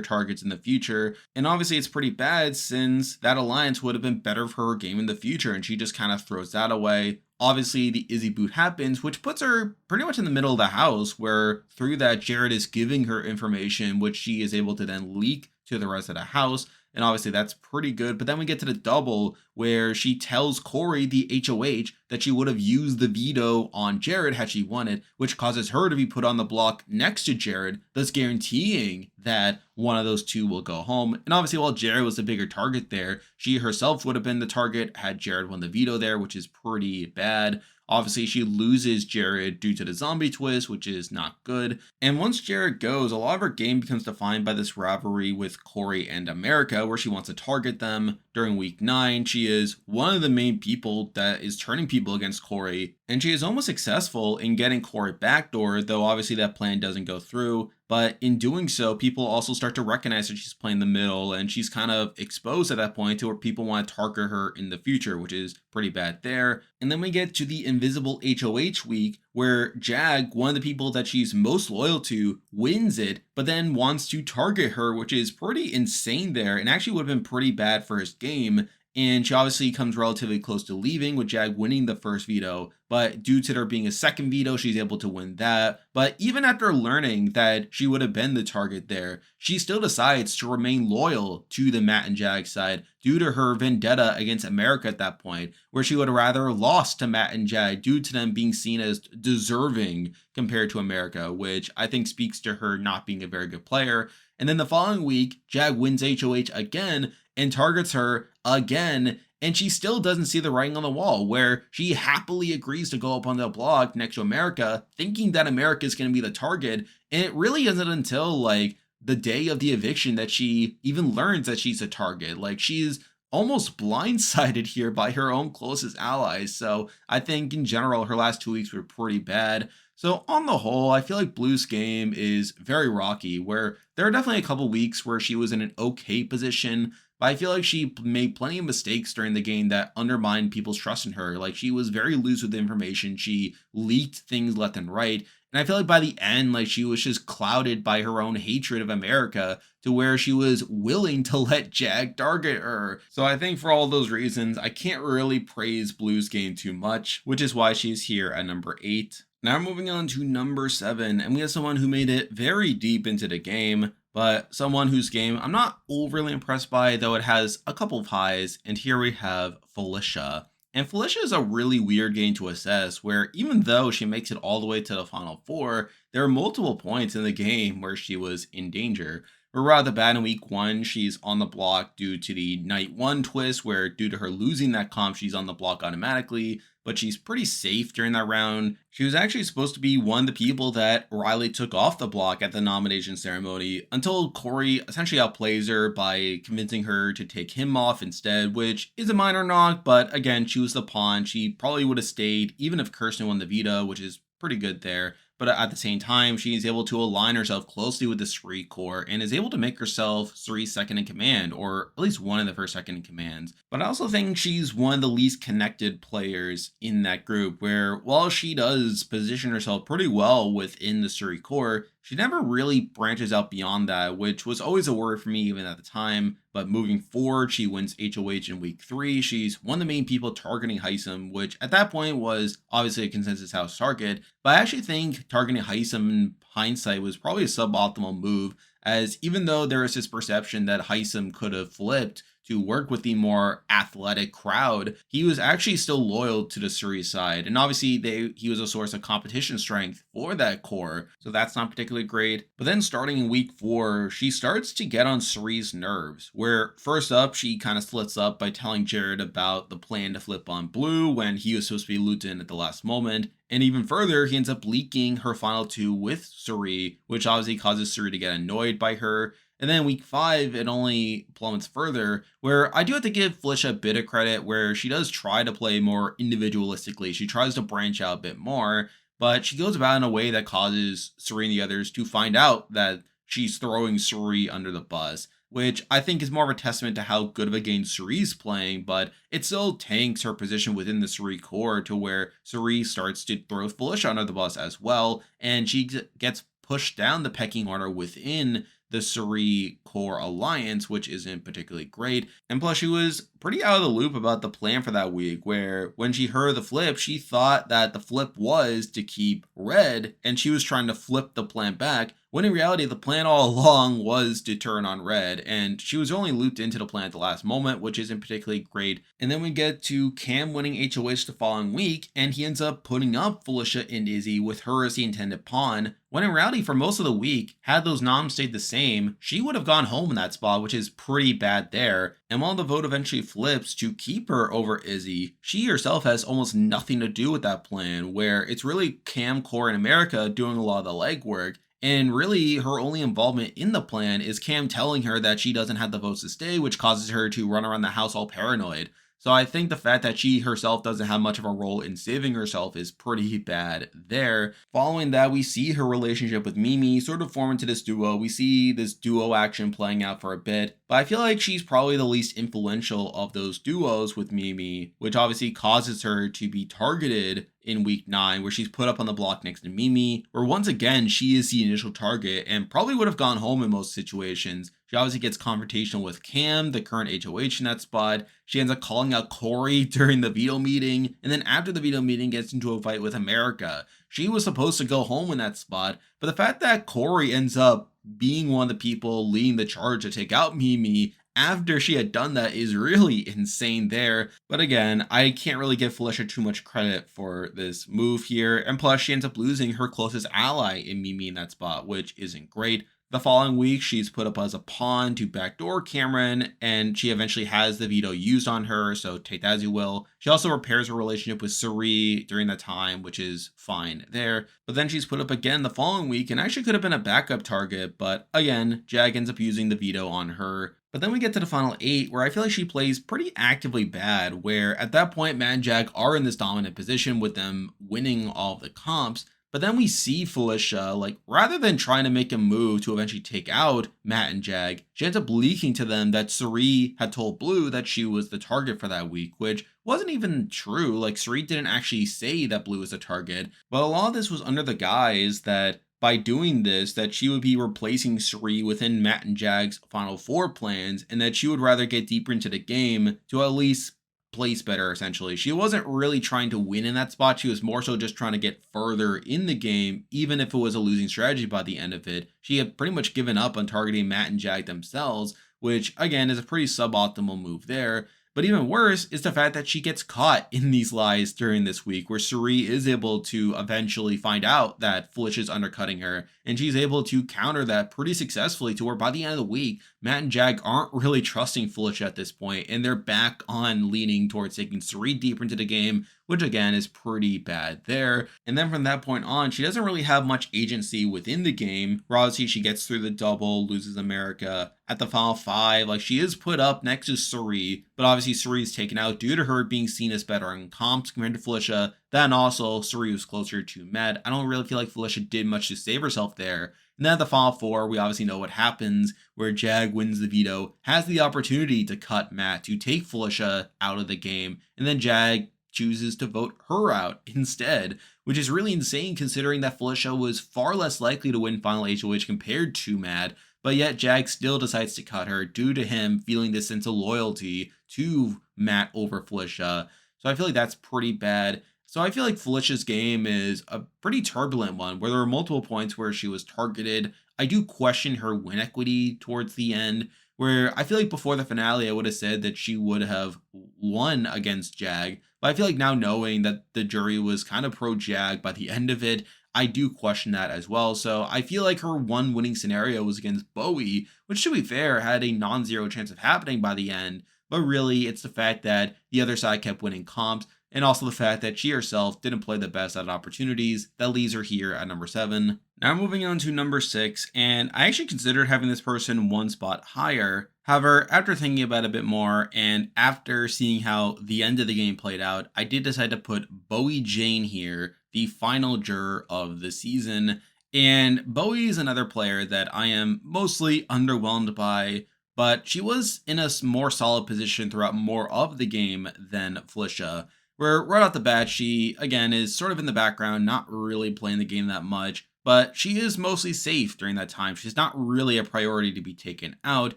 targets in the future. And obviously it's pretty bad since that alliance would have been better for her game in the future, and she just kind of throws that away. Obviously, the Izzy boot happens, which puts her pretty much in the middle of the house, where through that, Jared is giving her information, which she is able to then leak to the rest of the house. And obviously that's pretty good. But then we get to the double where she tells Corey, the HOH, that she would have used the veto on Jared had she wanted, which causes her to be put on the block next to Jared, thus guaranteeing that one of those two will go home. And obviously, while Jared was the bigger target there, she herself would have been the target had Jared won the veto there, which is pretty bad. Obviously, she loses Jared due to the zombie twist, which is not good. And once Jared goes, a lot of her game becomes defined by this rivalry with Corey and America, where she wants to target them. during week 9. She is one of the main people that is turning people against Corey, and she is almost successful in getting Corey backdoor, though obviously that plan doesn't go through. But in doing so, people also start to recognize that she's playing the middle, and she's kind of exposed at that point to where people want to target her in the future, which is pretty bad there. And then we get to the invisible HOH week, where Jag, one of the people that she's most loyal to, wins it, but then wants to target her, which is pretty insane there, and actually would have been pretty bad for his game. And she obviously comes relatively close to leaving, with Jag winning the first veto, but due to there being a second veto, she's able to win that. But even after learning that she would have been the target there, she still decides to remain loyal to the Matt and Jag side due to her vendetta against America at that point, where she would have rather lost to Matt and Jag due to them being seen as deserving compared to America, which I think speaks to her not being a very good player. And then the following week, Jag wins HOH again and targets her again, and she still doesn't see the writing on the wall, where she happily agrees to go up on the block next to America, thinking that America is going to be the target. And it really isn't until like the day of the eviction that she even learns that she's a target. Like, she's almost blindsided here by her own closest allies. So I think in general, her last 2 weeks were pretty bad. So on the whole, I feel like Blue's game is very rocky, where there are definitely a couple weeks where she was in an okay position, but I feel like she made plenty of mistakes during the game that undermined people's trust in her. Like, she was very loose with information. She leaked things left and right. And I feel like by the end, like, she was just clouded by her own hatred of America to where she was willing to let Jag target her. So I think for all those reasons, I can't really praise Blue's game too much, which is why she's here at number 8. Now moving on to number 7, and we have someone who made it very deep into the game, but someone whose game I'm not overly impressed by, though it has a couple of highs, and here we have Felicia. And Felicia is a really weird game to assess, where even though she makes it all the way to the final 4, there are multiple points in the game where she was in danger. We're right at the bat in week 1, she's on the block due to the night 1 twist, where due to her losing that comp, she's on the block automatically, but she's pretty safe during that round. She was actually supposed to be one of the people that Riley took off the block at the nomination ceremony, until Corey essentially outplays her by convincing her to take him off instead, which is a minor knock, but again, she was the pawn. She probably would have stayed even if Kirsten won the veto, which is pretty good there. But at the same time, she is able to align herself closely with the Suri core and is able to make herself Suri's second in command, or at least one of the first second in commands. But I also think she's one of the least connected players in that group, where while she does position herself pretty well within the Suri core, she never really branches out beyond that, which was always a worry for me even at the time. But moving forward, she wins HOH in week 3. She's one of the main people targeting Heim, which at that point was obviously a consensus house target. But I actually think targeting Heim in hindsight was probably a suboptimal move, as even though there is this perception that Heim could have flipped to work with the more athletic crowd, he was actually still loyal to the Suri side. And obviously he was a source of competition strength for that core, so that's not particularly great. But then starting in week 4, she starts to get on Suri's nerves, where first up, she kind of splits up by telling Jared about the plan to flip on Blue when he was supposed to be looped in at the last moment. And even further, he ends up leaking her final 2 with Suri, which obviously causes Suri to get annoyed by her. And then week 5, it only plummets further, where I do have to give Felicia a bit of credit, where she does try to play more individualistically. She tries to branch out a bit more, but she goes about it in a way that causes Suri and the others to find out that she's throwing Suri under the bus, which I think is more of a testament to how good of a game Suri's playing, but it still tanks her position within the Suri core to where Suri starts to throw Felicia under the bus as well, and she gets pushed down the pecking order within the Suri core alliance, which isn't particularly great. And plus, she was pretty out of the loop about the plan for that week, where when she heard the flip, she thought that the flip was to keep red, and she was trying to flip the plan back, when in reality, the plan all along was to turn on red, and she was only looped into the plan at the last moment, which isn't particularly great. And then we get to Cam winning HOH the following week, and he ends up putting up Felicia and Izzy with her as the intended pawn, when in reality, for most of the week, had those noms stayed the same, she would have gone home in that spot, which is pretty bad there. And while the vote eventually flips to keep her over Izzy, she herself has almost nothing to do with that plan, where it's really Cam, Core, and America doing a lot of the legwork. And really, her only involvement in the plan is Cam telling her that she doesn't have the votes to stay, which causes her to run around the house all paranoid. So I think the fact that she herself doesn't have much of a role in saving herself is pretty bad there. Following that, we see her relationship with Mimi sort of form into this duo. We see this duo action playing out for a bit, but I feel like she's probably the least influential of those duos with Mimi, which obviously causes her to be targeted in week 9, where she's put up on the block next to Mimi, where once again she is the initial target and probably would have gone home in most situations. She obviously gets confrontational with Cam, the current HOH in that spot. She ends up calling out Corey during the veto meeting, and then after the veto meeting gets into a fight with America. She was supposed to go home in that spot, but the fact that Corey ends up being one of the people leading the charge to take out Mimi after she had done that is really insane there. But again, I can't really give Felicia too much credit for this move here. And plus, she ends up losing her closest ally in Mimi in that spot, which isn't great. The following week, she's put up as a pawn to backdoor Cameron, and she eventually has the veto used on her, so take that as you will. She also repairs her relationship with Suri during that time, which is fine there. But then she's put up again the following week, and actually could have been a backup target, but again, Jag ends up using the veto on her. But then we get to the final 8, where I feel like she plays pretty actively bad, where at that point, Matt and Jag are in this dominant position with them winning all of the comps. But then we see Felicia, like, rather than trying to make a move to eventually take out Matt and Jag, she ends up leaking to them that Suri had told Blue that she was the target for that week, which wasn't even true. Like, Suri didn't actually say that Blue was the target, but a lot of this was under the guise that by doing this, that she would be replacing Suri within Matt and Jag's Final Four plans, and that she would rather get deeper into the game to at least place better, essentially. She wasn't really trying to win in that spot. She was more so just trying to get further in the game, even if it was a losing strategy by the end of it. She had pretty much given up on targeting Matt and Jag themselves, which again is a pretty suboptimal move there. But even worse is the fact that she gets caught in these lies during this week, where Suri is able to eventually find out that Felicia's undercutting her, and she's able to counter that pretty successfully to where by the end of the week, Matt and Jag aren't really trusting Felicia at this point, and they're back on leaning towards taking Suri deeper into the game, which again is pretty bad there. And then from that point on, she doesn't really have much agency within the game. Obviously, she gets through the double, loses America. At the final 5, like, she is put up next to Suri, but obviously Suri is taken out due to her being seen as better in comps compared to Felicia. Then also, Suri was closer to Matt. I don't really feel like Felicia did much to save herself there. And then at the final 4, we obviously know what happens, where Jag wins the veto, has the opportunity to cut Matt to take Felicia out of the game, and then Jag chooses to vote her out instead, which is really insane considering that Felicia was far less likely to win Final HOH compared to Matt, but yet Jag still decides to cut her due to him feeling this sense of loyalty to Matt over Felicia. So I feel like that's pretty bad. So I feel like Felicia's game is a pretty turbulent one, where there were multiple points where she was targeted. I do question her win equity towards the end, where I feel like before the finale, I would have said that she would have won against Jag. But I feel like now knowing that the jury was kind of pro Jag by the end of it, I do question that as well. So I feel like her one winning scenario was against Bowie, which, to be fair, had a non-zero chance of happening by the end. But really, it's the fact that the other side kept winning comps, and also the fact that she herself didn't play the best at opportunities, that leaves her here at number 7. Now moving on to number 6, and I actually considered having this person one spot higher. However, after thinking about it a bit more, and after seeing how the end of the game played out, I did decide to put Bowie Jane here, the final juror of the season. And Bowie is another player that I am mostly underwhelmed by, but she was in a more solid position throughout more of the game than Felicia, where right off the bat, she, again, is sort of in the background, not really playing the game that much, but she is mostly safe during that time. She's not really a priority to be taken out.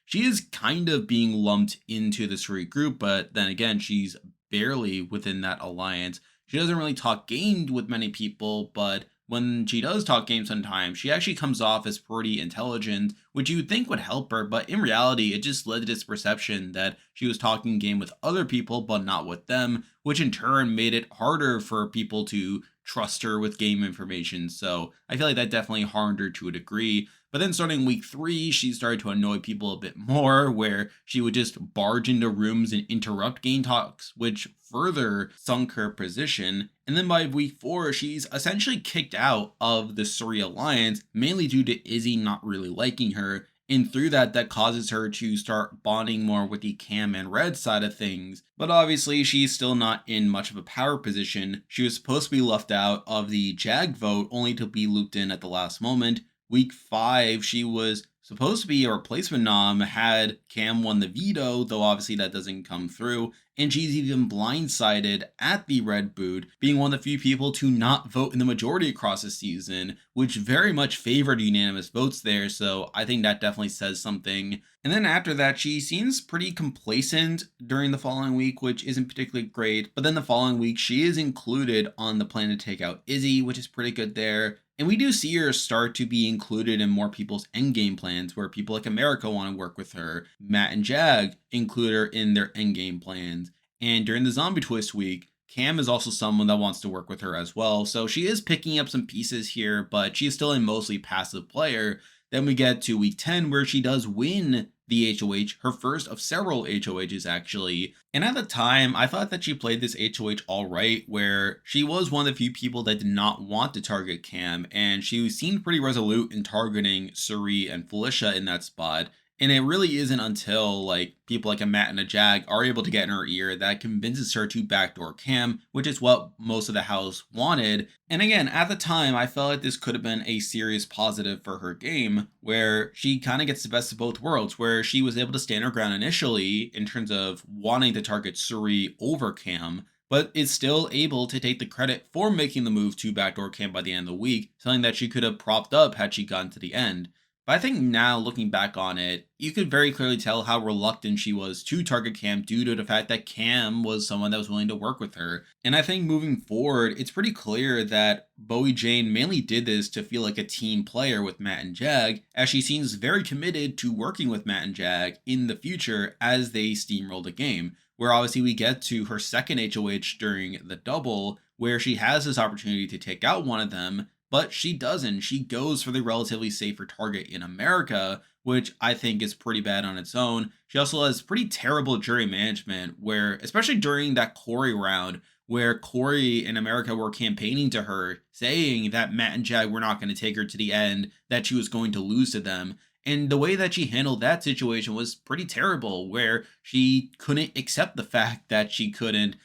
She is kind of being lumped into the Suri group, but then again, she's barely within that alliance. She doesn't really talk game with many people, but when she does talk game sometimes, she actually comes off as pretty intelligent, which you would think would help her, but in reality, it just led to this perception that she was talking game with other people, but not with them, which in turn made it harder for people to trust her with game information. So I feel like that definitely harmed her to a degree. But then starting week 3, she started to annoy people a bit more, where she would just barge into rooms and interrupt game talks, which further sunk her position. And then by week 4, she's essentially kicked out of the Surrey Alliance, mainly due to Izzy not really liking her. And through that, that causes her to start bonding more with the Cam and Red side of things. But obviously, she's still not in much of a power position. She was supposed to be left out of the Jag vote, only to be looped in at the last moment. Week 5, she was supposed to be a replacement nom had Cam won the veto, though obviously that doesn't come through. And she's even blindsided at the Red boot, being one of the few people to not vote in the majority across the season, which very much favored unanimous votes there. So I think that definitely says something. And then after that, she seems pretty complacent during the following week, which isn't particularly great. But then the following week, she is included on the plan to take out Izzy, which is pretty good there. And we do see her start to be included in more people's endgame plans, where people like America want to work with her. Matt and Jag include her in their endgame plans. And during the Zombie Twist week, Cam is also someone that wants to work with her as well. So she is picking up some pieces here, but she's still a mostly passive player. Then we get to week 10, where she does win the HOH, her first of several HOHs actually. And at the time, I thought that she played this HOH all right, where she was one of the few people that did not want to target Cam, and she seemed pretty resolute in targeting Suri and Felicia in that spot. And it really isn't until like people like a Matt and a Jag are able to get in her ear that convinces her to backdoor Cam, which is what most of the house wanted. And again, at the time, I felt like this could have been a serious positive for her game, where she kind of gets the best of both worlds, where she was able to stand her ground initially in terms of wanting to target Suri over Cam, but is still able to take the credit for making the move to backdoor Cam by the end of the week, something that she could have propped up had she gotten to the end. But I think now, looking back on it, you could very clearly tell how reluctant she was to target Cam due to the fact that Cam was someone that was willing to work with her. And I think moving forward, it's pretty clear that Bowie Jane mainly did this to feel like a team player with Matt and Jag, as she seems very committed to working with Matt and Jag in the future as they steamroll the game. Where obviously we get to her second HOH during the double, where she has this opportunity to take out one of them, but she doesn't. She goes for the relatively safer target in America, which I think is pretty bad on its own. She also has pretty terrible jury management, where, especially during that Corey round, where Corey and America were campaigning to her, saying that Matt and Jag were not going to take her to the end, that she was going to lose to them. And the way that she handled that situation was pretty terrible, where she couldn't accept the fact that she couldn't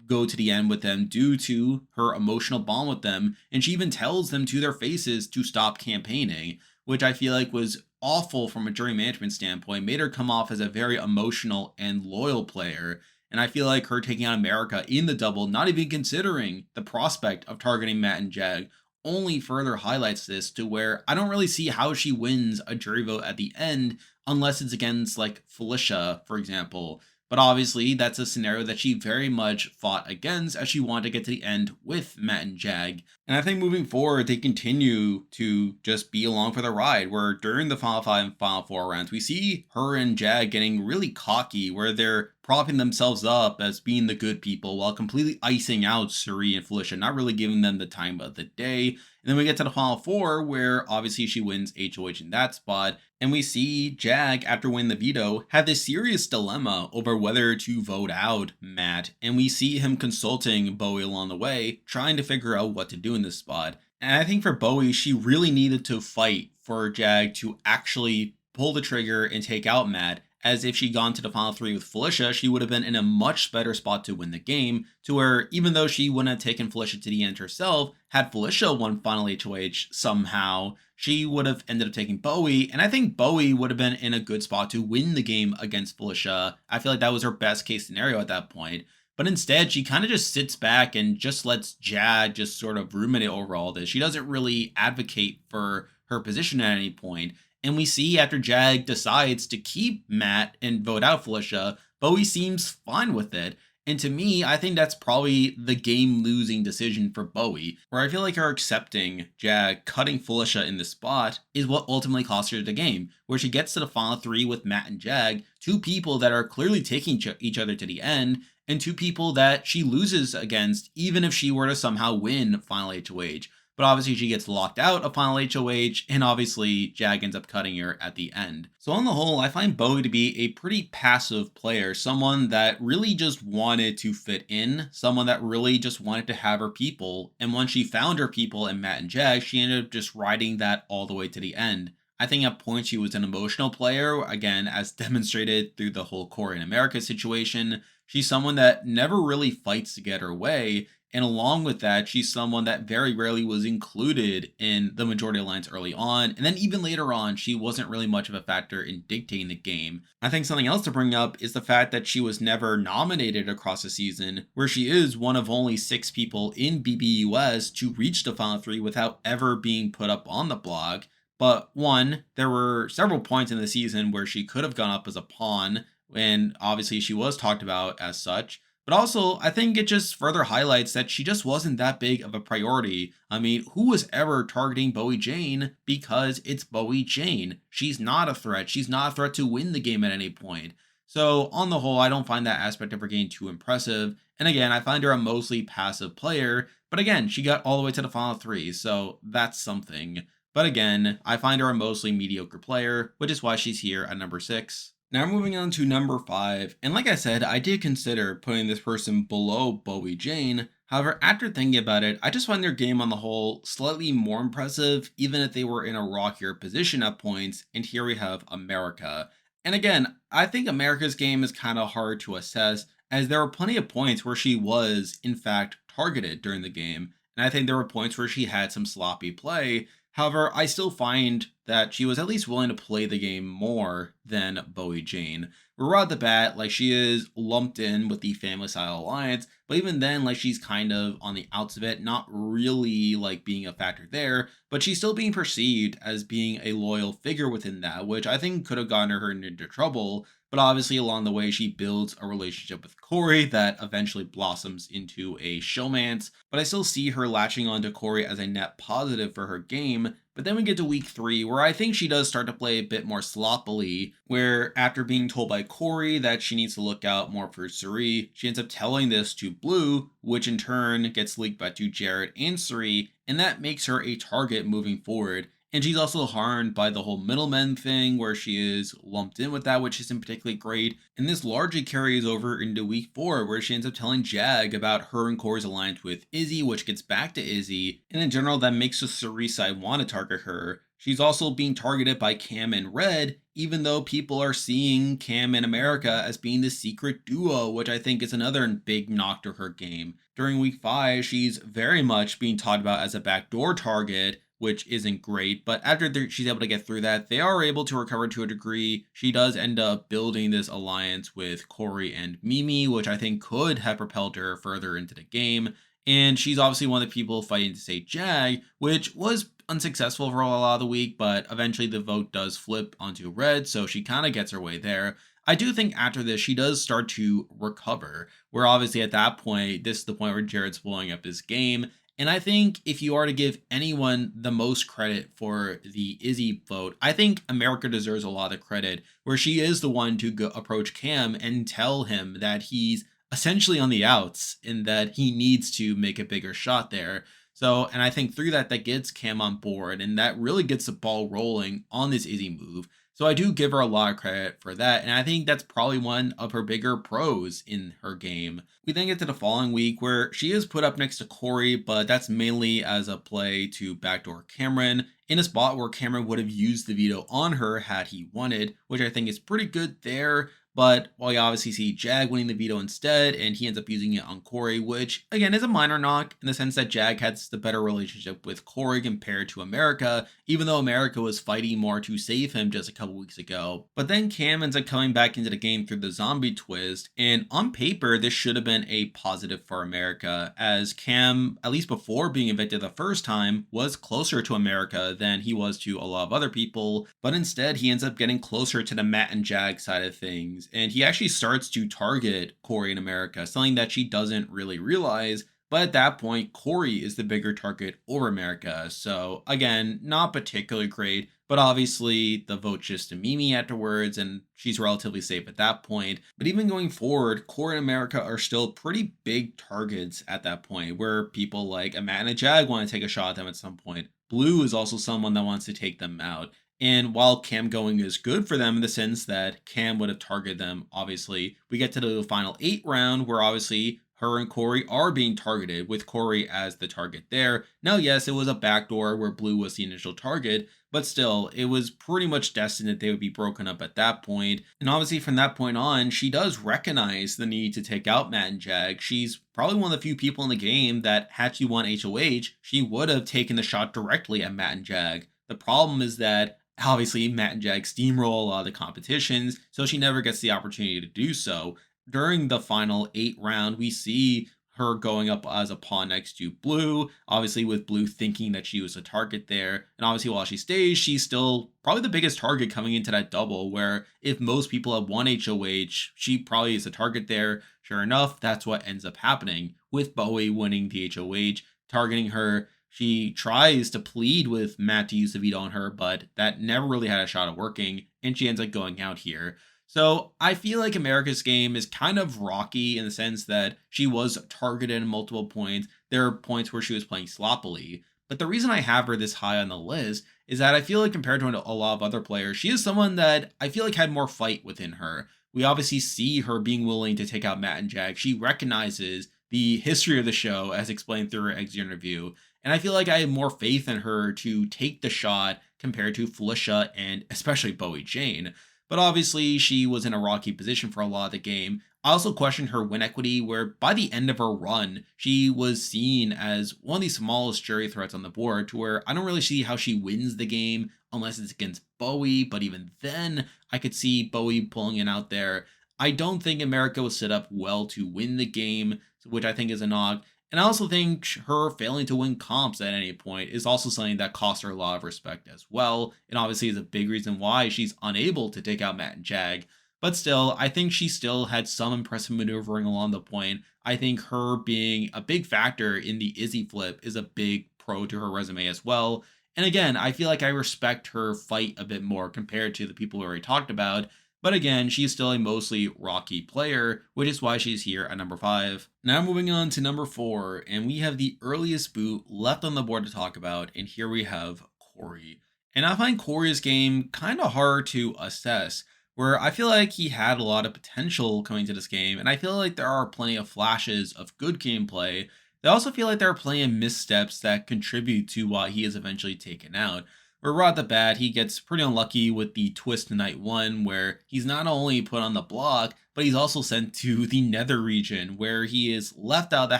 go to the end with them due to her emotional bond with them. And she even tells them to their faces to stop campaigning, which I feel like was awful from a jury management standpoint, made her come off as a very emotional and loyal player. And I feel like her taking on America in the double, not even considering the prospect of targeting Matt and Jag, only further highlights this to where I don't really see how she wins a jury vote at the end unless it's against like Felicia, for example. But obviously, that's a scenario that she very much fought against, as she wanted to get to the end with Matt and Jag. And I think moving forward, they continue to just be along for the ride, where during the Final 5 and Final 4 rounds, we see her and Jag getting really cocky, where they're propping themselves up as being the good people while completely icing out Suri and Felicia, not really giving them the time of the day. And then we get to the Final 4, where obviously she wins HOH in that spot. And we see Jag, after winning the veto, have this serious dilemma over whether to vote out Matt. And we see him consulting Bowie along the way, trying to figure out what to do in this spot. And I think for Bowie, she really needed to fight for Jag to actually pull the trigger and take out Matt, as if she'd gone to the Final 3 with Felicia, she would have been in a much better spot to win the game, to where even though she wouldn't have taken Felicia to the end herself, had Felicia won Final HOH somehow, she would have ended up taking Bowie, and I think Bowie would have been in a good spot to win the game against Felicia. I feel like that was her best case scenario at that point. But instead, she kind of just sits back and just lets Jag just sort of ruminate over all this. She doesn't really advocate for her position at any point. And we see after Jag decides to keep Matt and vote out Felicia, Bowie seems fine with it. And to me, I think that's probably the game losing decision for Bowie, where I feel like her accepting Jag cutting Felicia in the spot is what ultimately cost her the game, where she gets to the Final 3 with Matt and Jag, two people that are clearly taking each other to the end. and two people that she loses against, even if she were to somehow win Final HOH. But obviously, she gets locked out of Final HOH, and obviously, Jag ends up cutting her at the end. So, on the whole, I find Bowie to be a pretty passive player, someone that really just wanted to fit in, someone that really just wanted to have her people. And once she found her people in Matt and Jag, she ended up just riding that all the way to the end. I think at points she was an emotional player, again, as demonstrated through the whole Corey in America situation. She's someone that never really fights to get her way, and along with that, she's someone that very rarely was included in the majority alliance early on. And then even later on, she wasn't really much of a factor in dictating the game. I think something else to bring up is the fact that she was never nominated across the season, where she is one of only 6 people in BBUS to reach the Final 3 without ever being put up on the blog. But one, there were several points in the season where she could have gone up as a pawn, and obviously she was talked about as such. But also, I think it just further highlights that she just wasn't that big of a priority. I mean, who was ever targeting Bowie Jane because it's Bowie Jane? She's not a threat. She's not a threat to win the game at any point. So, on the whole, I don't find that aspect of her game too impressive. And again, I find her a mostly passive player. But again, she got all the way to the final 3, so that's something. But again, I find her a mostly mediocre player, which is why she's here at number 6. Now moving on to number 5, and like I said, I did consider putting this person below Bowie Jane. However, after thinking about it, I just find their game on the whole slightly more impressive, even if they were in a rockier position at points, and here we have America. And again, I think America's game is kind of hard to assess, as there were plenty of points where she was, in fact, targeted during the game, and I think there were points where she had some sloppy play. However, I still find that she was at least willing to play the game more than Bowie Jane. Right at the bat, like she is lumped in with the Family Style Alliance, but even then, like she's kind of on the outs of it, not really like being a factor there, but she's still being perceived as being a loyal figure within that, which I think could have gotten her into trouble. But obviously, along the way, she builds a relationship with Corey that eventually blossoms into a showmance. But I still see her latching on to Corey as a net positive for her game. But then we get to week 3, where I think she does start to play a bit more sloppily, where after being told by Corey that she needs to look out more for Suri, she ends up telling this to Blue, which in turn gets leaked back to Jared and Suri, and that makes her a target moving forward. And she's also harmed by the whole middleman thing where she is lumped in with that, which isn't particularly great. And this largely carries over into week 4, where she ends up telling Jag about her and Corey's alliance with Izzy, which gets back to Izzy. And in general, that makes the Cerise side want to target her. She's also being targeted by Cam and Red, even though people are seeing Cam and America as being the secret duo, which I think is another big knock to her game. During week 5, she's very much being talked about as a backdoor target, which isn't great. But after she's able to get through that, they are able to recover to a degree. She does end up building this alliance with Corey and Mimi, which I think could have propelled her further into the game. And she's obviously one of the people fighting to save Jag, which was unsuccessful for a lot of the week, but eventually the vote does flip onto Red, so she kind of gets her way there. I do think after this, she does start to recover, where obviously at that point, this is the point where Jared's blowing up his game, and I think if you are to give anyone the most credit for the Izzy vote, I think America deserves a lot of credit, where she is the one to go approach Cam and tell him that he's essentially on the outs and that he needs to make a bigger shot there. So, and I think through that, that gets Cam on board and that really gets the ball rolling on this Izzy move. So I do give her a lot of credit for that. And I think that's probably one of her bigger pros in her game. We then get to the following week where she is put up next to Corey, but that's mainly as a play to backdoor Cameron in a spot where Cameron would have used the veto on her had he wanted, which I think is pretty good there. But we obviously see Jag winning the veto instead, and he ends up using it on Corey, which again is a minor knock in the sense that Jag has the better relationship with Corey compared to America, even though America was fighting more to save him just a couple weeks ago. But then Cam ends up coming back into the game through the zombie twist, and on paper, this should have been a positive for America, as Cam, at least before being evicted the first time, was closer to America than he was to a lot of other people, but instead he ends up getting closer to the Matt and Jag side of things. And he actually starts to target Corey in America, something that she doesn't really realize. But at that point, Corey is the bigger target over America. So again, not particularly great, but obviously the vote shifts to Mimi afterwards, and she's relatively safe at that point. But even going forward, Corey and America are still pretty big targets at that point, where people like Amanda and Jag want to take a shot at them at some point. Blue is also someone that wants to take them out. And while Cam going is good for them in the sense that Cam would have targeted them, obviously, we get to the final 8 round where obviously her and Corey are being targeted, with Corey as the target there. Now, yes, it was a backdoor where Blue was the initial target, but still, it was pretty much destined that they would be broken up at that point. And obviously, from that point on, she does recognize the need to take out Matt and Jag. She's probably one of the few people in the game that, had she won HOH, she would have taken the shot directly at Matt and Jag. The problem is that obviously Matt and Jag steamroll a lot of the competitions, so she never gets the opportunity to do so. During the final 8 round, we see her going up as a pawn next to Blue, obviously with Blue thinking that she was a target there. And obviously while she stays, she's still probably the biggest target coming into that double, where if most people have won HOH, she probably is a target there. Sure enough, that's what ends up happening with Bowie winning the HOH, targeting her. She tries to plead with Matt to use the veto on her, but that never really had a shot at working, and she ends up going out here. So I feel like America's game is kind of rocky in the sense that she was targeted at multiple points. There are points where she was playing sloppily. But the reason I have her this high on the list is that I feel like compared to a lot of other players, she is someone that I feel like had more fight within her. We obviously see her being willing to take out Matt and Jag. She recognizes the history of the show as explained through her exit interview. And I feel like I have more faith in her to take the shot compared to Felicia and especially Bowie Jane. But obviously, she was in a rocky position for a lot of the game. I also questioned her win equity, where by the end of her run, she was seen as one of the smallest jury threats on the board, to where I don't really see how she wins the game unless it's against Bowie. But even then, I could see Bowie pulling it out there. I don't think America was set up well to win the game, which I think is a knock. And I also think her failing to win comps at any point is also something that costs her a lot of respect as well. And obviously is a big reason why she's unable to take out Matt and Jag. But still, I think she still had some impressive maneuvering along the point. I think her being a big factor in the Izzy flip is a big pro to her resume as well. And again, I feel like I respect her fight a bit more compared to the people we already talked about. But again, she's still a mostly rocky player, which is why she's here at number 5. Now moving on to number 4, and we have the earliest boot left on the board to talk about, and here we have Corey. And I find Corey's game kind of hard to assess, where I feel like he had a lot of potential coming to this game, and I feel like there are plenty of flashes of good gameplay. I also feel like there are plenty of missteps that contribute to why he is eventually taken out. Where right at the bat, he gets pretty unlucky with the twist in night 1, where he's not only put on the block, but he's also sent to the nether region, where he is left out of the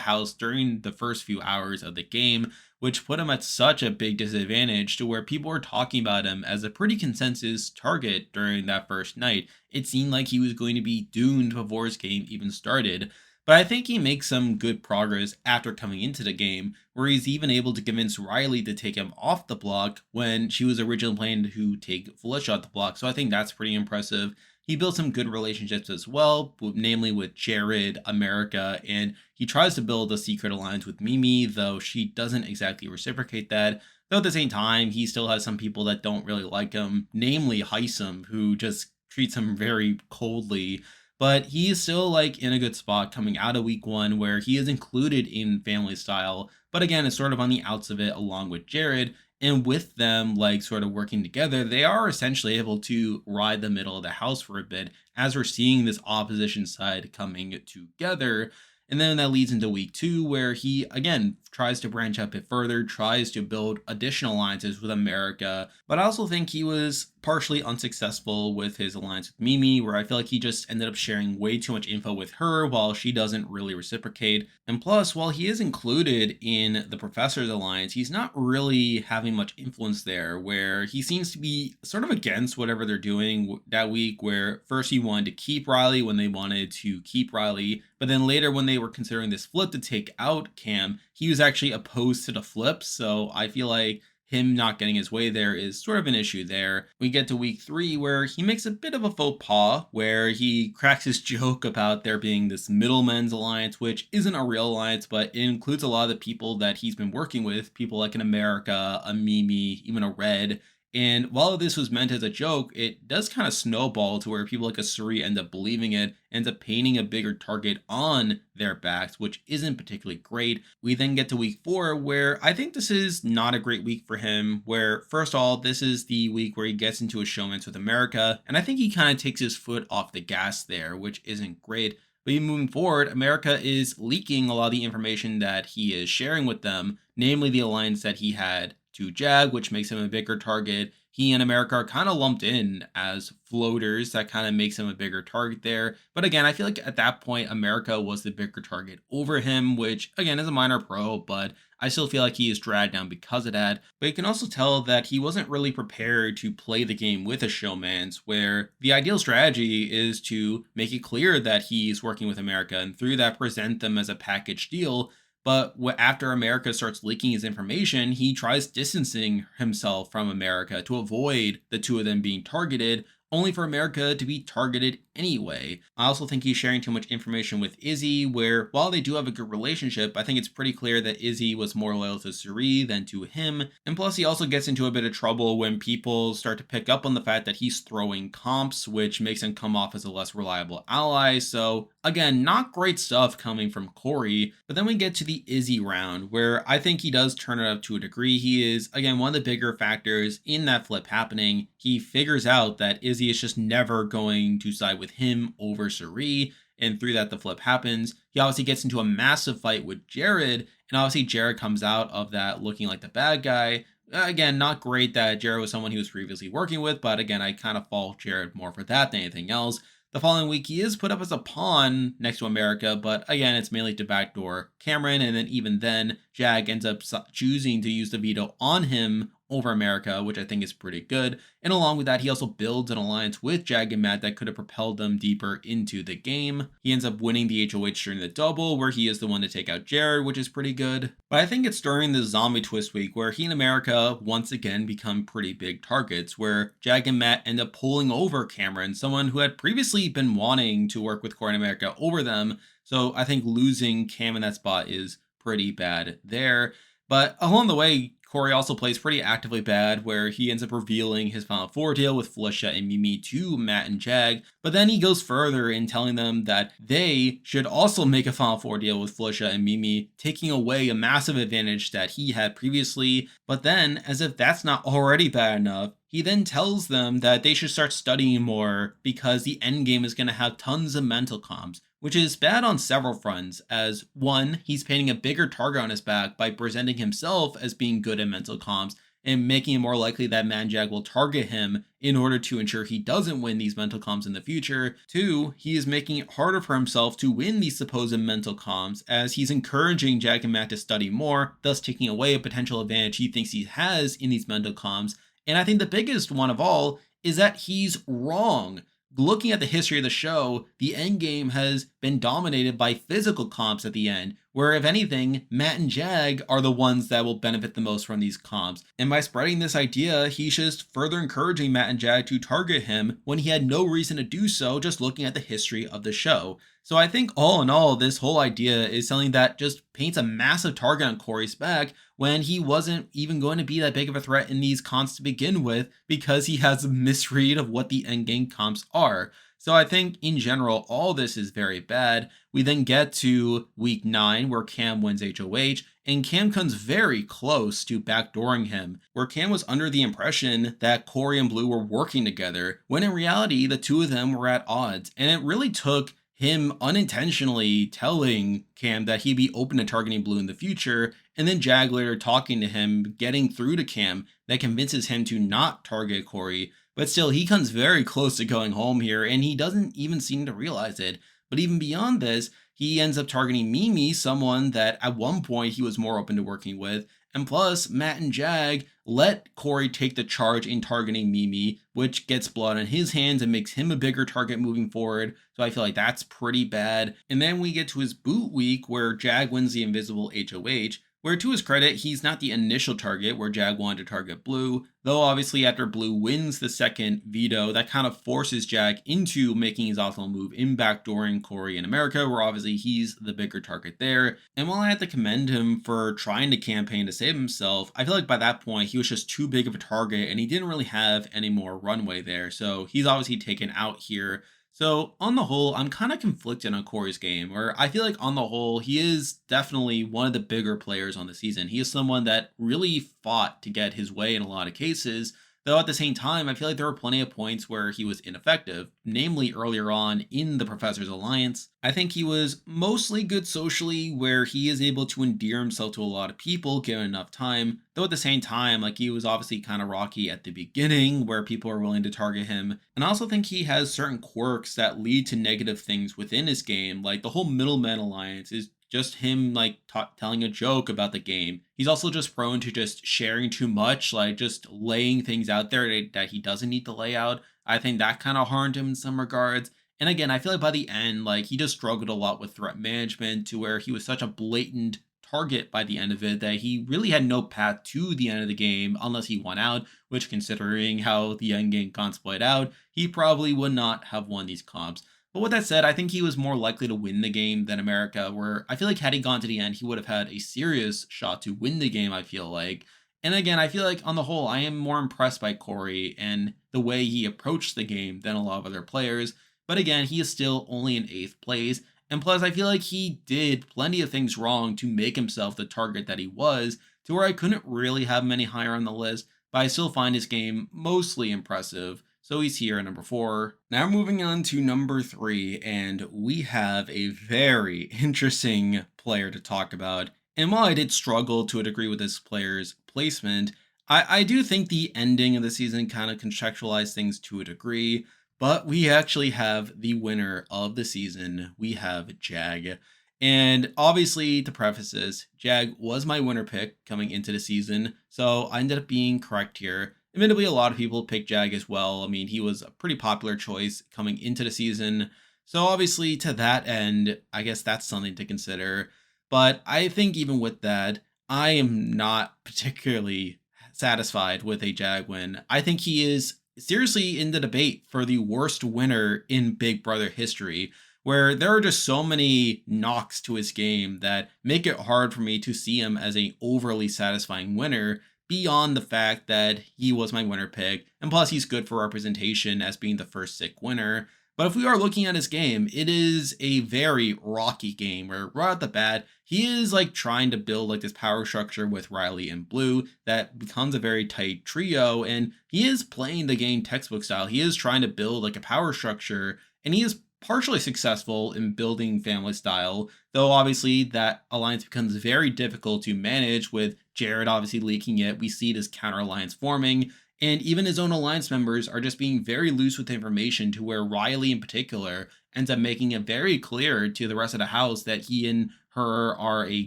house during the first few hours of the game, which put him at such a big disadvantage to where people were talking about him as a pretty consensus target during that first night. It seemed like he was going to be doomed before his game even started. But I think he makes some good progress after coming into the game, where he's even able to convince Riley to take him off the block when she was originally planning to take Felicia off the block. So I think that's pretty impressive. He built some good relationships as well, namely with Jared, America, and he tries to build a secret alliance with Mimi, though she doesn't exactly reciprocate that. Though at the same time, he still has some people that don't really like him, namely Heim, who just treats him very coldly. But he is still like in a good spot coming out of week 1, where he is included in family style, but again it's sort of on the outs of it along with Jared. And with them like sort of working together, they are essentially able to ride the middle of the house for a bit as we're seeing this opposition side coming together. And then that leads into week 2, where he again tries to branch out a bit further, tries to build additional alliances with America. But I also think he was partially unsuccessful with his alliance with Mimi, where I feel like he just ended up sharing way too much info with her while she doesn't really reciprocate. And plus, while he is included in the Professor's alliance, he's not really having much influence there, where he seems to be sort of against whatever they're doing that week, where first he wanted to keep Riley when they wanted to keep Riley, but then later when they were considering this flip to take out Cam, he was actually opposed to the flip. So I feel like him not getting his way there is sort of an issue there. We get to week 3 where he makes a bit of a faux pas where he cracks his joke about there being this middlemen's alliance, which isn't a real alliance, but it includes a lot of the people that he's been working with, people like an America, a Mimi, even a Red. And while this was meant as a joke, it does kind of snowball to where people like a Suri end up believing it, ends up painting a bigger target on their backs, which isn't particularly great. We then get to week 4, where I think this is not a great week for him. Where, first of all, this is the week where he gets into a showmance with America, and I think he kind of takes his foot off the gas there, which isn't great. But even moving forward, America is leaking a lot of the information that he is sharing with them, namely the alliance that he had to Jag, which makes him a bigger target. He and America are kind of lumped in as floaters. That kind of makes him a bigger target there. But again, I feel like at that point, America was the bigger target over him, which again is a minor pro, but I still feel like he is dragged down because of that. But you can also tell that he wasn't really prepared to play the game with a showman's, where the ideal strategy is to make it clear that he's working with America and through that present them as a package deal. But after America starts leaking his information, he tries distancing himself from America to avoid the two of them being targeted, only for America to be targeted anyway. I also think he's sharing too much information with Izzy, where while they do have a good relationship, I think it's pretty clear that Izzy was more loyal to Suri than to him. And plus, he also gets into a bit of trouble when people start to pick up on the fact that he's throwing comps, which makes him come off as a less reliable ally. So again, not great stuff coming from Corey. But then we get to the Izzy round, where I think he does turn it up to a degree. He is, again, one of the bigger factors in that flip happening. He figures out that Izzy is just never going to side with him over Suri. And through that, the flip happens. He obviously gets into a massive fight with Jared. And obviously, Jared comes out of that looking like the bad guy. Again, not great that Jared was someone he was previously working with. But again, I kind of fault Jared more for that than anything else. The following week, he is put up as a pawn next to America, but again, it's mainly to backdoor Cameron, and then even then, Jag ends up choosing to use the veto on him over America, which I think is pretty good. And along with that, he also builds an alliance with Jag and Matt that could have propelled them deeper into the game. He ends up winning the HOH during the double, where he is the one to take out Jared, which is pretty good. But I think it's during the zombie twist week where he and America once again become pretty big targets, where Jag and Matt end up pulling over Cameron, someone who had previously been wanting to work with Corey and America over them. So I think losing Cam in that spot is pretty bad there. But along the way, Corey also plays pretty actively bad, where he ends up revealing his Final Four deal with Felicia and Mimi to Matt and Jag, but then he goes further in telling them that they should also make a Final Four deal with Felicia and Mimi, taking away a massive advantage that he had previously. But then, as if that's not already bad enough, he then tells them that they should start studying more because the endgame is going to have tons of mental comps, which is bad on several fronts, as one, he's painting a bigger target on his back by presenting himself as being good at mental comps and making it more likely that Manjag will target him in order to ensure he doesn't win these mental comps in the future. Two, he is making it harder for himself to win these supposed mental comps, as he's encouraging Jag and Matt to study more, thus taking away a potential advantage he thinks he has in these mental comps. And I think the biggest one of all is that he's wrong. Looking at the history of the show, the endgame has been dominated by physical comps at the end, where if anything, Matt and Jag are the ones that will benefit the most from these comps. And by spreading this idea, he's just further encouraging Matt and Jag to target him when he had no reason to do so, just looking at the history of the show. So I think all in all, this whole idea is something that just paints a massive target on Corey's back when he wasn't even going to be that big of a threat in these comps to begin with, because he has a misread of what the endgame comps are. So I think in general, all this is very bad. We then get to week 9 where Cam wins HOH, and Cam comes very close to backdooring him, where Cam was under the impression that Corey and Blue were working together, when in reality, the two of them were at odds. And it really took him unintentionally telling Cam that he'd be open to targeting Blue in the future, and then Jag later talking to him, getting through to Cam, that convinces him to not target Corey. But still, he comes very close to going home here, and he doesn't even seem to realize it. But even beyond this, he ends up targeting Mimi, someone that at one point he was more open to working with. And plus, Matt and Jag let Corey take the charge in targeting Mimi, which gets blood on his hands and makes him a bigger target moving forward. So I feel like that's pretty bad. And then we get to his boot week where Jag wins the invisible HOH, Where to his credit, he's not the initial target where Jag wanted to target Blue, though obviously after Blue wins the second veto, that kind of forces Jag into making his optimal move in backdooring Corey in America, where obviously he's the bigger target there. And while I had to commend him for trying to campaign to save himself, I feel like by that point he was just too big of a target and he didn't really have any more runway there. So he's obviously taken out here. So on the whole, I'm kind of conflicted on Corey's game, where I feel like on the whole, he is definitely one of the bigger players on the season. He is someone that really fought to get his way in a lot of cases. Though at the same time, I feel like there were plenty of points where he was ineffective, namely earlier on in the Professor's Alliance. I think he was mostly good socially, where he is able to endear himself to a lot of people given enough time. Though at the same time, like he was obviously kind of rocky at the beginning, where people are willing to target him. And I also think he has certain quirks that lead to negative things within his game, like the whole Middleman Alliance is just him like telling a joke about the game. He's also just prone to just sharing too much, like just laying things out there that he doesn't need to lay out. I think that kind of harmed him in some regards. And again, I feel like by the end, like he just struggled a lot with threat management to where he was such a blatant target by the end of it that he really had no path to the end of the game unless he won out, which considering how the end game comps played out, he probably would not have won these comps. But with that said, I think he was more likely to win the game than America, where I feel like had he gone to the end, he would have had a serious shot to win the game, I feel like. And again, I feel like on the whole, I am more impressed by Corey and the way he approached the game than a lot of other players. But again, he is still only in 8th place. And plus, I feel like he did plenty of things wrong to make himself the target that he was, to where I couldn't really have him any higher on the list, but I still find his game mostly impressive. So he's here at number 4. Now moving on to number 3, and we have a very interesting player to talk about. And while I did struggle to a degree with this player's placement, I do think the ending of the season kind of contextualized things to a degree. But we actually have the winner of the season. We have Jag. And obviously, to preface this, Jag was my winner pick coming into the season. So I ended up being correct here. Admittedly, a lot of people picked Jag as well. I mean, he was a pretty popular choice coming into the season. So obviously, to that end, I guess that's something to consider. But I think even with that, I am not particularly satisfied with a Jag win. I think he is seriously in the debate for the worst winner in Big Brother history, where there are just so many knocks to his game that make it hard for me to see him as an overly satisfying winner beyond the fact that he was my winner pick, and plus he's good for representation as being the first sick winner. But if we are looking at his game, it is a very rocky game where right at the bat, he is like trying to build like this power structure with Riley and Blue that becomes a very tight trio. And he is playing the game textbook style. He is trying to build like a power structure and he is partially successful in building family style, though obviously that alliance becomes very difficult to manage with Jared obviously leaking it. We see this counter alliance forming. And even his own alliance members are just being very loose with information to where Riley in particular ends up making it very clear to the rest of the house that he and her are a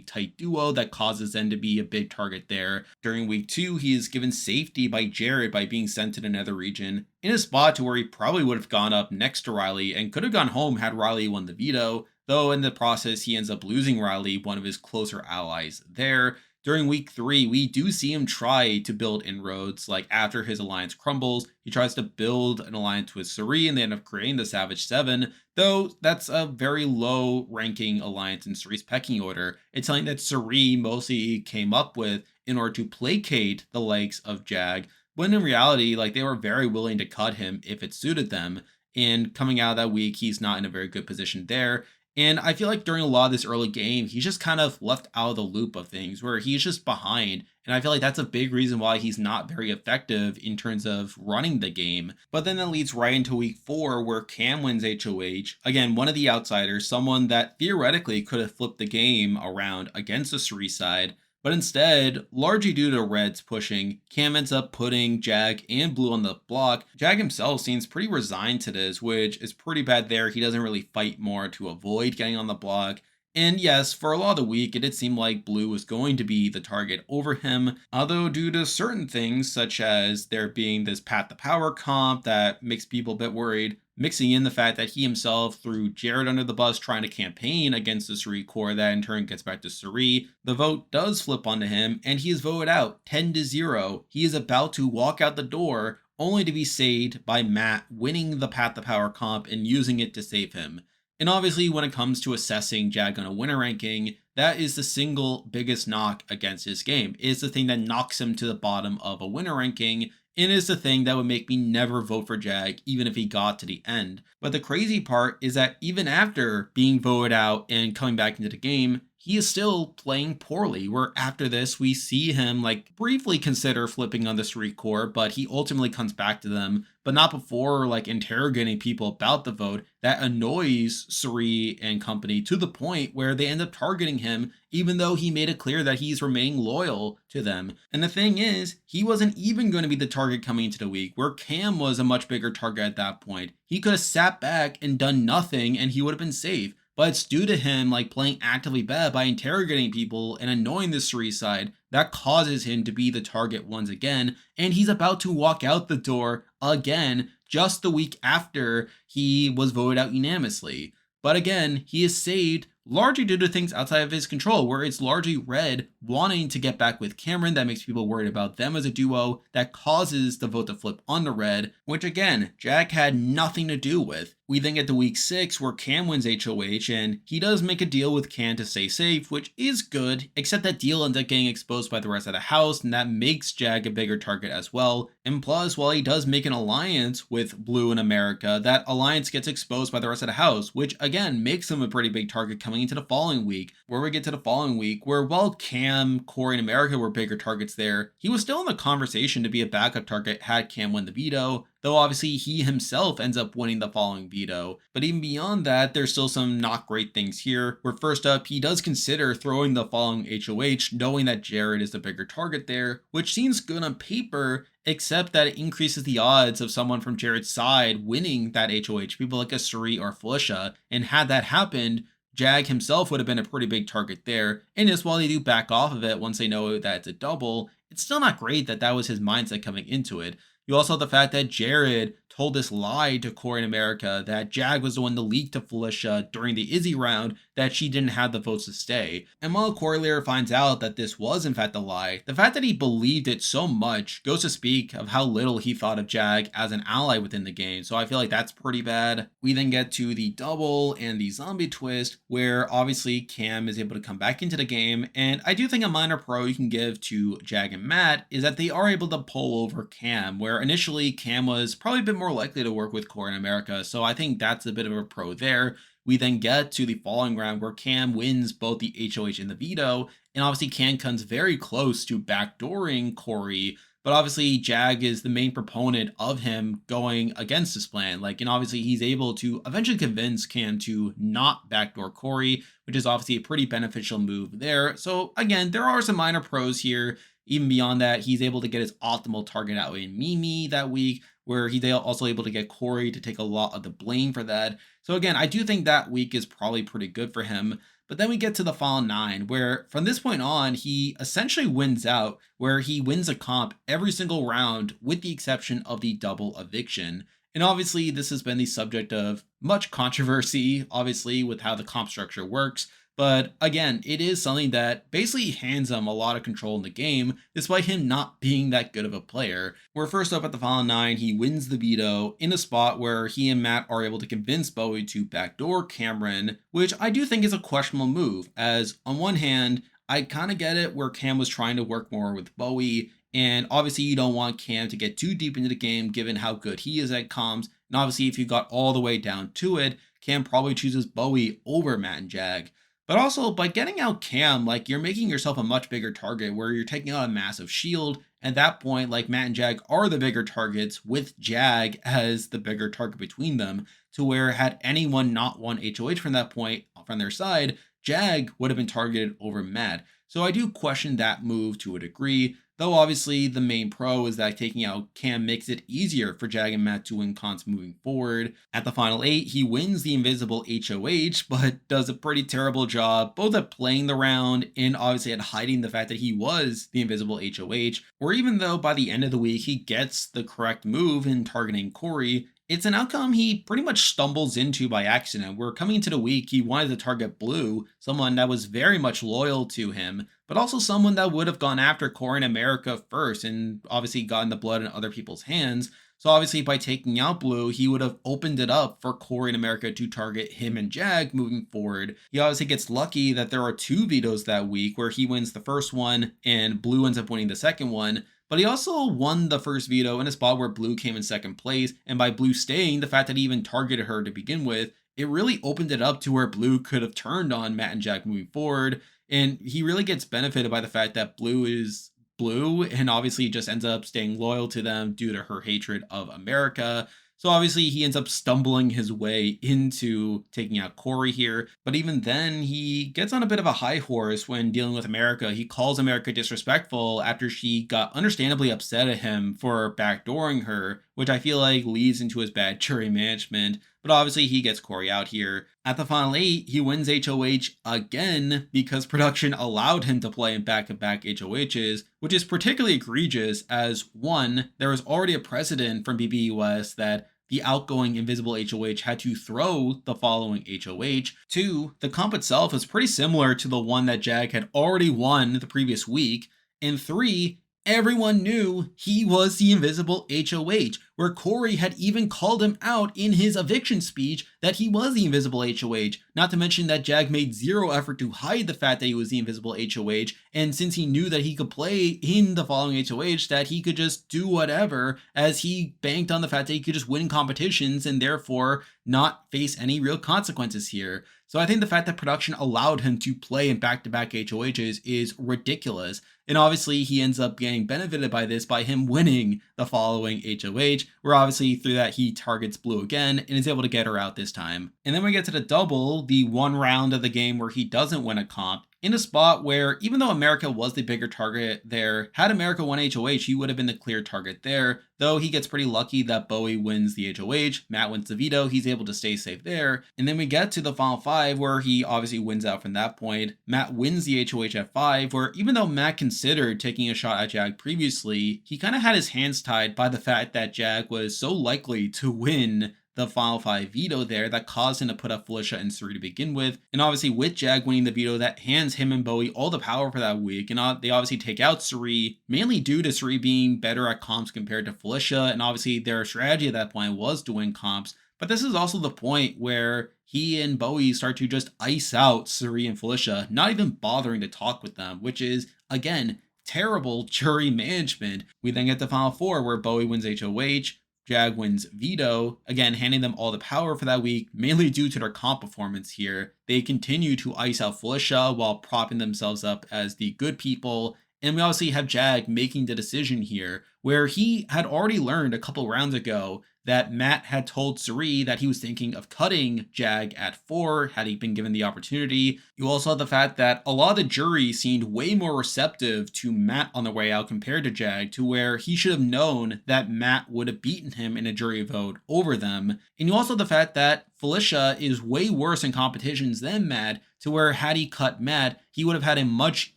tight duo that causes them to be a big target there. During week 2, he is given safety by Jared by being sent to another region in a spot to where he probably would have gone up next to Riley and could have gone home had Riley won the veto, though in the process he ends up losing Riley, one of his closer allies there. During week 3, we do see him try to build inroads. Like after his alliance crumbles, he tries to build an alliance with Suri and they end up creating the Savage 7, though that's a very low ranking alliance in Suri's pecking order. It's something that Suri mostly came up with in order to placate the likes of Jag, when in reality, like they were very willing to cut him if it suited them. And coming out of that week, he's not in a very good position there. And I feel like during a lot of this early game, he's just kind of left out of the loop of things where he's just behind. And I feel like that's a big reason why he's not very effective in terms of running the game. But then that leads right into week 4 where Cam wins HOH. Again, one of the outsiders, someone that theoretically could have flipped the game around against the Suri side. But instead, largely due to Reds pushing, Cam ends up putting Jag and Blue on the block. Jag himself seems pretty resigned to this, which is pretty bad there. He doesn't really fight more to avoid getting on the block. And yes, for a lot of the week, it did seem like Blue was going to be the target over him, although due to certain things, such as there being this Pat the Power comp that makes people a bit worried, mixing in the fact that he himself threw Jared under the bus trying to campaign against the Suri core, that in turn gets back to Suri. The vote does flip onto him, and he is voted out 10-0. He is about to walk out the door, only to be saved by Matt winning the Path to Power comp and using it to save him. And obviously, when it comes to assessing Jag on a winner ranking, that is the single biggest knock against his game. It is the thing that knocks him to the bottom of a winner ranking, and is the thing that would make me never vote for Jag, even if he got to the end. But the crazy part is that even after being voted out and coming back into the game, he is still playing poorly. Where after this, we see him like briefly consider flipping on the street core, but he ultimately comes back to them, but not before like interrogating people about the vote. That annoys Suri and company to the point where they end up targeting him, even though he made it clear that he's remaining loyal to them. And the thing is, he wasn't even going to be the target coming into the week, where Cam was a much bigger target at that point. He could have sat back and done nothing and he would have been safe. But it's due to him like playing actively bad by interrogating people and annoying the Suri side that causes him to be the target once again, and he's about to walk out the door again just the week after he was voted out unanimously. But again, he is saved largely due to things outside of his control, where it's largely Red wanting to get back with Cameron that makes people worried about them as a duo, that causes the vote to flip onto Red, which again, Jag had nothing to do with. We then get to week 6 where Cam wins HOH, and he does make a deal with Cam to stay safe, which is good, except that deal ends up getting exposed by the rest of the house, and that makes Jag a bigger target as well. And plus, while he does make an alliance with Blue in America, that alliance gets exposed by the rest of the house, which again makes him a pretty big target coming into the following week. Where we get to the following week, where while Cam, Corey, and America were bigger targets there, he was still in the conversation to be a backup target had Cam win the veto, though obviously he himself ends up winning the following veto. But even beyond that, there's still some not great things here, where first up, he does consider throwing the following HOH, knowing that Jared is the bigger target there, which seems good on paper, except that it increases the odds of someone from Jared's side winning that HOH, people like a Suri or Felicia, and had that happened, Jag himself would have been a pretty big target there, and just while they do back off of it once they know that it's a double, it's still not great that that was his mindset coming into it. You also have the fact that Jared told this lie to Corey in America that Jag was the one to leak to Felicia during the Izzy round that she didn't have the votes to stay. And while Corey later finds out that this was in fact a lie, the fact that he believed it so much goes to speak of how little he thought of Jag as an ally within the game. So I feel like that's pretty bad. We then get to the double and the zombie twist, where obviously Cam is able to come back into the game. And I do think a minor pro you can give to Jag and Matt is that they are able to pull over Cam, where initially Cam was probably a bit more likely to work with Corey in America. So I think that's a bit of a pro there. We then get to the following round where Cam wins both the HOH and the veto, and obviously Cam comes very close to backdooring Corey, but obviously Jag is the main proponent of him going against this plan. And obviously he's able to eventually convince Cam to not backdoor Corey, which is obviously a pretty beneficial move there. So again, there are some minor pros here. Even beyond that, he's able to get his optimal target out in Mimi that week, where he's also able to get Corey to take a lot of the blame for that. So again, I do think that week is probably pretty good for him. But then we get to the final 9, where from this point on, he essentially wins out, where he wins a comp every single round, with the exception of the double eviction. And obviously, this has been the subject of much controversy, obviously, with how the comp structure works. But again, it is something that basically hands him a lot of control in the game, despite him not being that good of a player. Where first up at the final 9, he wins the veto in a spot where he and Matt are able to convince Bowie to backdoor Cameron, which I do think is a questionable move, as on one hand, I kind of get it where Cam was trying to work more with Bowie, and obviously you don't want Cam to get too deep into the game given how good he is at comms, and obviously if you got all the way down to it, Cam probably chooses Bowie over Matt and Jag. But also, by getting out Cam, you're making yourself a much bigger target where you're taking out a massive shield. At that point, Matt and Jag are the bigger targets, with Jag as the bigger target between them, to where had anyone not won HOH from that point from their side, Jag would have been targeted over Matt. So I do question that move to a degree, though obviously the main pro is that taking out Cam makes it easier for Jag and Matt to win cons moving forward. At the final 8, he wins the invisible HOH, but does a pretty terrible job both at playing the round and obviously at hiding the fact that he was the invisible HOH, or even though by the end of the week he gets the correct move in targeting Corey, It's an outcome he pretty much stumbles into by accident. Where coming into the week, he wanted to target Blue, someone that was very much loyal to him, but also someone that would have gone after Corey in America first and obviously gotten the blood in other people's hands. So obviously by taking out Blue, he would have opened it up for Corey in America to target him and Jag moving forward. He obviously gets lucky that there are two vetoes that week where he wins the first one and Blue ends up winning the second one. But he also won the first veto in a spot where Blue came in second place, and by Blue staying, the fact that he even targeted her to begin with, it really opened it up to where Blue could have turned on Matt and Jack moving forward. And he really gets benefited by the fact that Blue is Blue, and obviously just ends up staying loyal to them due to her hatred of America. So obviously he ends up stumbling his way into taking out Corey here. But even then, he gets on a bit of a high horse when dealing with America. He calls America disrespectful after she got understandably upset at him for backdooring her, which I feel like leads into his bad jury management. But obviously he gets Corey out here. At the final 8, he wins HOH again because production allowed him to play in back-to-back HOHs, which is particularly egregious as, one, there was already a precedent from BBUS that the outgoing invisible HOH had to throw the following HOH. 2, the comp itself is pretty similar to the one that Jag had already won the previous week. And 3, everyone knew he was the invisible HOH, where Corey had even called him out in his eviction speech that he was the invisible HOH. Not to mention that Jag made zero effort to hide the fact that he was the invisible HOH, and since he knew that he could play in the following HOH, that he could just do whatever, as he banked on the fact that he could just win competitions and therefore not face any real consequences here. So I think the fact that production allowed him to play in back-to-back HOHs is ridiculous. And obviously he ends up getting benefited by this by him winning the following HOH, where obviously through that he targets Blue again and is able to get her out this time. And then we get to the double, the one round of the game where he doesn't win a comp, in a spot where, even though America was the bigger target there, had America won HOH, he would have been the clear target there, though he gets pretty lucky that Bowie wins the HOH, Matt wins the veto, he's able to stay safe there. And then we get to the final 5 where he obviously wins out from that point. Matt wins the HOH at 5, where even though Matt considered taking a shot at Jag previously, he kind of had his hands tied by the fact that Jag was so likely to win the final 5 veto there that caused him to put up Felicia and Suri to begin with. And obviously with Jag winning the veto, that hands him and Bowie all the power for that week. And they obviously take out Suri, mainly due to Suri being better at comps compared to Felicia. And obviously their strategy at that point was to win comps. But this is also the point where he and Bowie start to just ice out Suri and Felicia, not even bothering to talk with them, which is, again, terrible jury management. We then get the final 4 where Bowie wins HOH, Jag wins veto, again handing them all the power for that week, mainly due to their comp performance here. They continue to ice out Felicia while propping themselves up as the good people. And we obviously have Jag making the decision here, where he had already learned a couple rounds ago that Matt had told Suri that he was thinking of cutting Jag at 4 had he been given the opportunity. You also have the fact that a lot of the jury seemed way more receptive to Matt on the way out compared to Jag, to where he should have known that Matt would have beaten him in a jury vote over them. And you also have the fact that Felicia is way worse in competitions than Matt, to where had he cut Matt, he would have had a much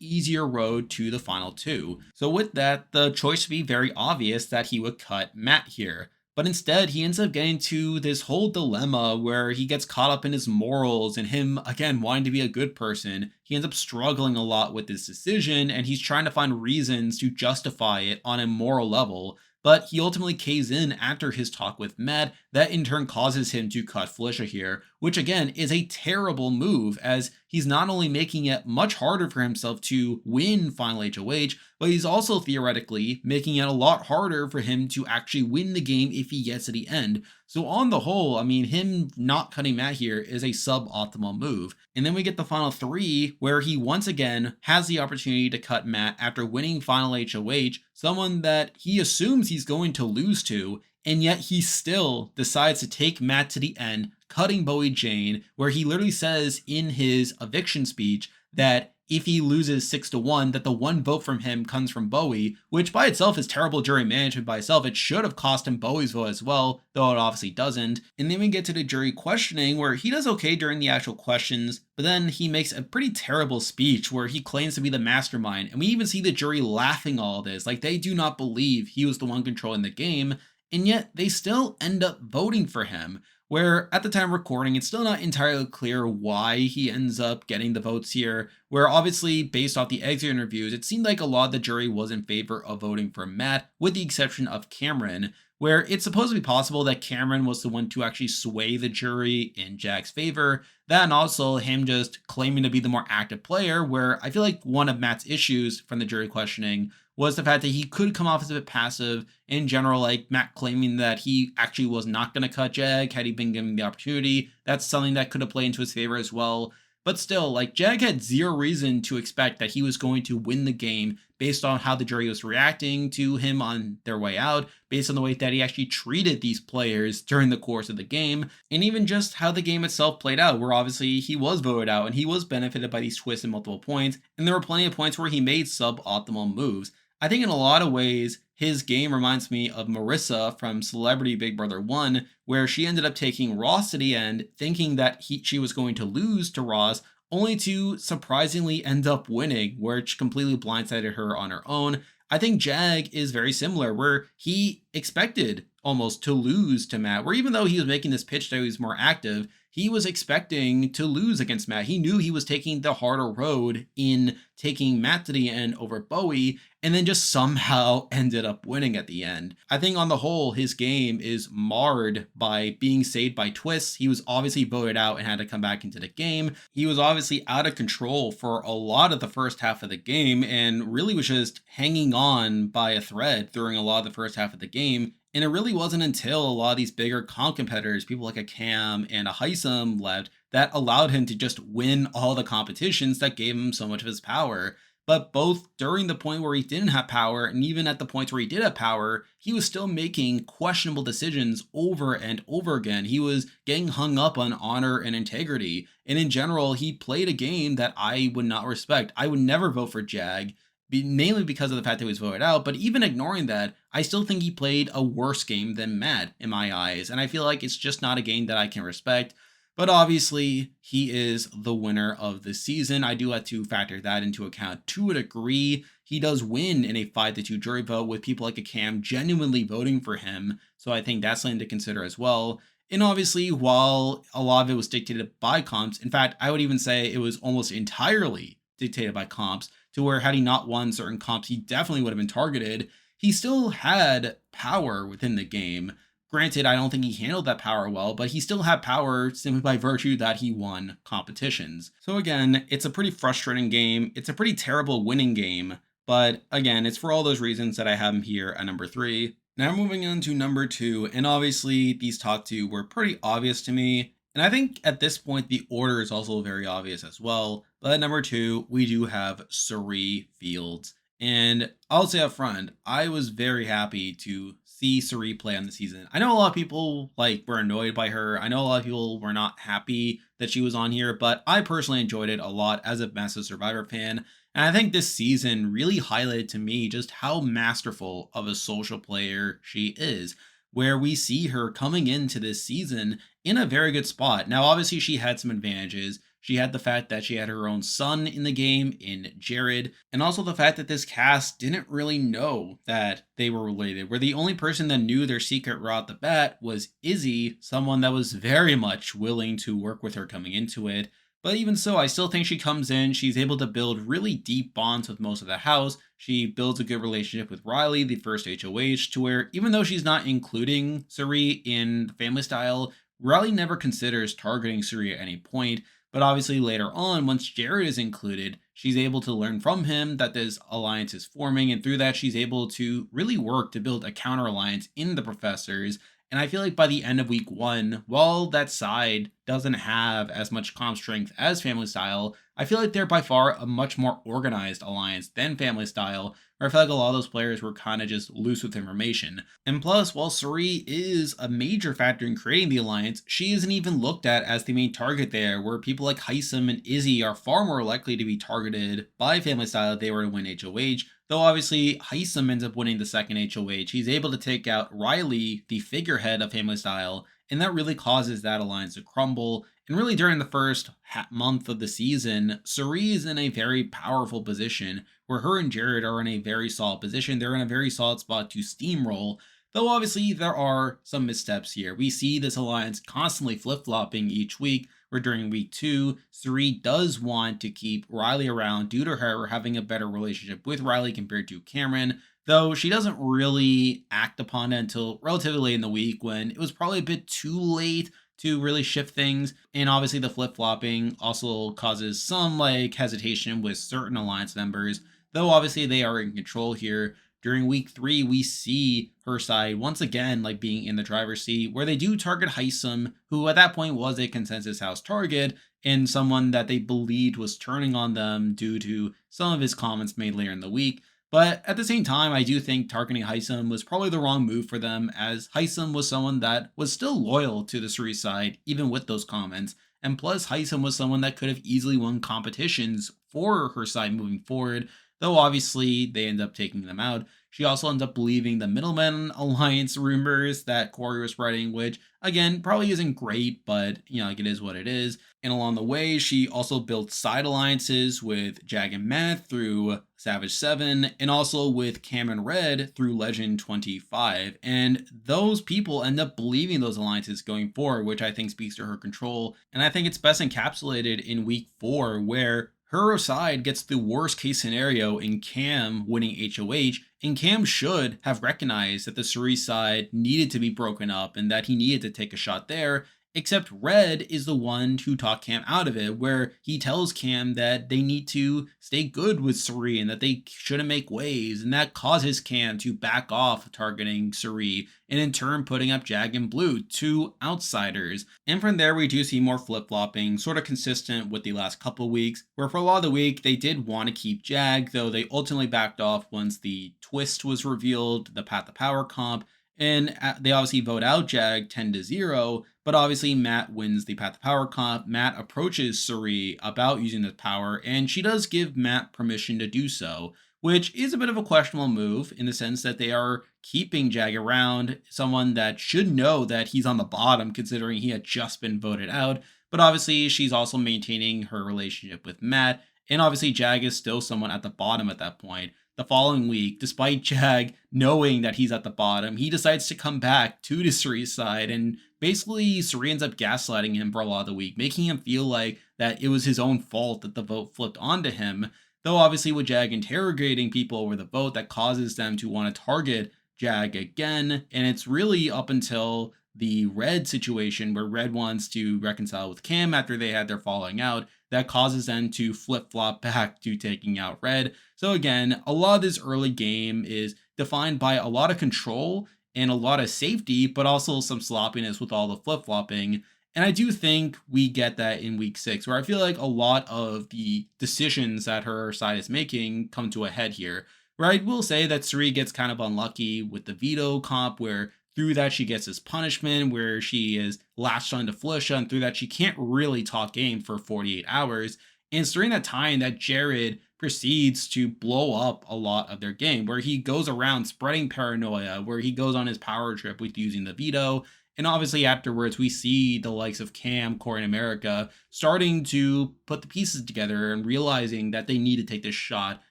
easier road to the final 2. So with that, the choice would be very obvious that he would cut Matt here. But instead, he ends up getting to this whole dilemma where he gets caught up in his morals and him, again, wanting to be a good person. He ends up struggling a lot with this decision, and he's trying to find reasons to justify it on a moral level. But he ultimately caves in after his talk with Matt, that in turn causes him to cut Felicia here, which again is a terrible move, as he's not only making it much harder for himself to win Final HOH, but he's also theoretically making it a lot harder for him to actually win the game if he gets to the end. So on the whole, I mean, him not cutting Matt here is a suboptimal move. And then we get the final 3, where he once again has the opportunity to cut Matt after winning Final HOH, someone that he assumes he's going to lose to, and yet he still decides to take Matt to the end, cutting Bowie Jane, where he literally says in his eviction speech that if he loses 6-1, that the one vote from him comes from Bowie, which by itself is terrible jury management by itself. It should have cost him Bowie's vote as well, though it obviously doesn't. And then we get to the jury questioning, where he does okay during the actual questions, but then he makes a pretty terrible speech where he claims to be the mastermind. And we even see the jury laughing all this, like they do not believe he was the one controlling the game. and yet they still end up voting for him. Where at the time of recording, it's still not entirely clear why he ends up getting the votes here. Where obviously, based off the exit interviews, it seemed like a lot of the jury was in favor of voting for Matt, with the exception of Cameron, where it's supposed to be possible that Cameron was the one to actually sway the jury in Jack's favor. That and also him just claiming to be the more active player, where I feel like one of Matt's issues from the jury questioning was the fact that he could come off as a bit passive in general, like Matt claiming that he actually was not going to cut Jag had he been given the opportunity. That's something that could have played into his favor as well. But still, like Jag had zero reason to expect that he was going to win the game based on how the jury was reacting to him on their way out, based on the way that he actually treated these players during the course of the game, and even just how the game itself played out, where obviously he was voted out and he was benefited by these twists and multiple points, and there were plenty of points where he made suboptimal moves. I think in a lot of ways, his game reminds me of Marissa from Celebrity Big Brother 1, where she ended up taking Ross to the end, thinking that she was going to lose to Ross, only to surprisingly end up winning, which completely blindsided her on her own. I think Jag is very similar, where he expected almost to lose to Matt, where even though he was making this pitch that he was more active, he was expecting to lose against Matt. He knew he was taking the harder road in taking Matt to the end over Bowie, and then just somehow ended up winning at the end. I think on the whole, his game is marred by being saved by twists. He was obviously voted out and had to come back into the game. He was obviously out of control for a lot of the first half of the game and really was just hanging on by a thread during a lot of the first half of the game. And it really wasn't until a lot of these bigger comp competitors, people like a Cam and a Heisem left, that allowed him to just win all the competitions that gave him so much of his power. But both during the point where he didn't have power and even at the points where he did have power, he was still making questionable decisions over and over again. He was getting hung up on honor and integrity. And in general, he played a game that I would not respect. I would never vote for Jag, mainly because of the fact that he was voted out. But even ignoring that, I still think he played a worse game than Matt in my eyes. And I feel like it's just not a game that I can respect. But obviously, he is the winner of the season. I do have to factor that into account to a degree. He does win in a 5-2 jury vote with people like a Cam genuinely voting for him. So I think that's something to consider as well. And obviously, while a lot of it was dictated by comps, in fact, I would even say it was almost entirely dictated by comps, to where had he not won certain comps, he definitely would have been targeted. He still had power within the game. Granted, I don't think he handled that power well, but he still had power simply by virtue that he won competitions. So again, it's a pretty frustrating game. It's a pretty terrible winning game. But again, it's for all those reasons that I have him here at number 3. Now moving on to number 2, and obviously these top 2 were pretty obvious to me. And I think at this point, the order is also very obvious as well. But at number 2, we do have Suri Fields. And I'll say up front, I was very happy to see Suri play on the season. I know a lot of people were annoyed by her. I know a lot of people were not happy that she was on here, but I personally enjoyed it a lot as a massive Survivor fan. And I think this season really highlighted to me just how masterful of a social player she is, where we see her coming into this season in a very good spot. Now, obviously, she had some advantages. She had the fact that she had her own son in the game in Jared, and also the fact that this cast didn't really know that they were related, where the only person that knew their secret right off the bat was Izzy, someone that was very much willing to work with her coming into it. But even so, I still think she comes in, she's able to build really deep bonds with most of the house. She builds a good relationship with Riley, the first HOH, to where even though she's not including Suri in the family style, Riley never considers targeting Suri at any point. But obviously later on, once Jared is included, she's able to learn from him that this alliance is forming. And through that, she's able to really work to build a counter alliance in the professors. And I feel like by the end of week 1, while that side doesn't have as much comp strength as Family Style, I feel like they're by far a much more organized alliance than Family Style, where I feel like a lot of those players were kind of just loose with information. And plus, while Suri is a major factor in creating the alliance, she isn't even looked at as the main target there, where people like Heisem and Izzy are far more likely to be targeted by Family Style if they were to win HOH. Though obviously Heisem ends up winning the second HOH, he's able to take out Riley, the figurehead of Family Style, and that really causes that alliance to crumble. And really during the first month of the season, Suri is in a very powerful position where her and Jared are in a very solid position. They're in a very solid spot to steamroll. Though obviously there are some missteps here. We see this alliance constantly flip flopping each week, where during week 2, Suri does want to keep Riley around due to her having a better relationship with Riley compared to Cameron, though she doesn't really act upon it until relatively late in the week when it was probably a bit too late to really shift things. And obviously the flip-flopping also causes some hesitation with certain alliance members, though obviously they are in control here. During week 3, we see her side once again being in the driver's seat, where they do target Heisem, who at that point was a consensus house target and someone that they believed was turning on them due to some of his comments made later in the week. But at the same time, I do think targeting Heisem was probably the wrong move for them, as Heisem was someone that was still loyal to the Suri side, even with those comments. And plus, Heisem was someone that could have easily won competitions for her side moving forward, though obviously they end up taking them out. She also ends up believing the Middleman Alliance rumors that Corey was spreading, which again probably isn't great, but it is what it is. And along the way, she also built side alliances with Jag and Matt through Savage 7, and also with Cam and Red through Legend 25. And those people end up believing those alliances going forward, which I think speaks to her control. And I think it's best encapsulated in week 4, where her side gets the worst case scenario in Cam winning HOH, and Cam should have recognized that the Suri side needed to be broken up and that he needed to take a shot there. Except Red is the one who talked Cam out of it, where he tells Cam that they need to stay good with Suri and that they shouldn't make waves, and that causes Cam to back off targeting Suri, and in turn putting up Jag and Blue, two outsiders. And from there we do see more flip-flopping, sort of consistent with the last couple weeks, where for a lot of the week they did want to keep Jag, though they ultimately backed off once the twist was revealed, the Path to Power comp, and they obviously vote out Jag 10-0, but obviously Matt wins the Path to Power comp. Matt approaches Suri about using this power, and she does give Matt permission to do so, which is a bit of a questionable move in the sense that they are keeping Jag around, someone that should know that he's on the bottom considering he had just been voted out. But obviously she's also maintaining her relationship with Matt, and obviously Jag is still someone at the bottom at that point. The following week, despite Jag knowing that he's at the bottom, he decides to come back to the Suri side, and basically Suri ends up gaslighting him for a lot of the week, making him feel like that it was his own fault that the vote flipped onto him. Though obviously with Jag interrogating people over the vote, that causes them to want to target Jag again, and it's really up until the Red situation where Red wants to reconcile with Cam after they had their falling out, that causes them to flip-flop back to taking out Red. So again, a lot of this early game is defined by a lot of control and a lot of safety, but also some sloppiness with all the flip-flopping. And I do think we get that in week 6, where I feel like a lot of the decisions that her side is making come to a head here. Where I will say that Suri gets kind of unlucky with the veto comp, where through that she gets this punishment where she is latched onto Felicia, and through that she can't really talk game for 48 hours. And it's during that time that Jared proceeds to blow up a lot of their game, where he goes around spreading paranoia, where he goes on his power trip with using the veto. And obviously afterwards, we see the likes of Cam, Corey, and America starting to put the pieces together and realizing that they need to take this shot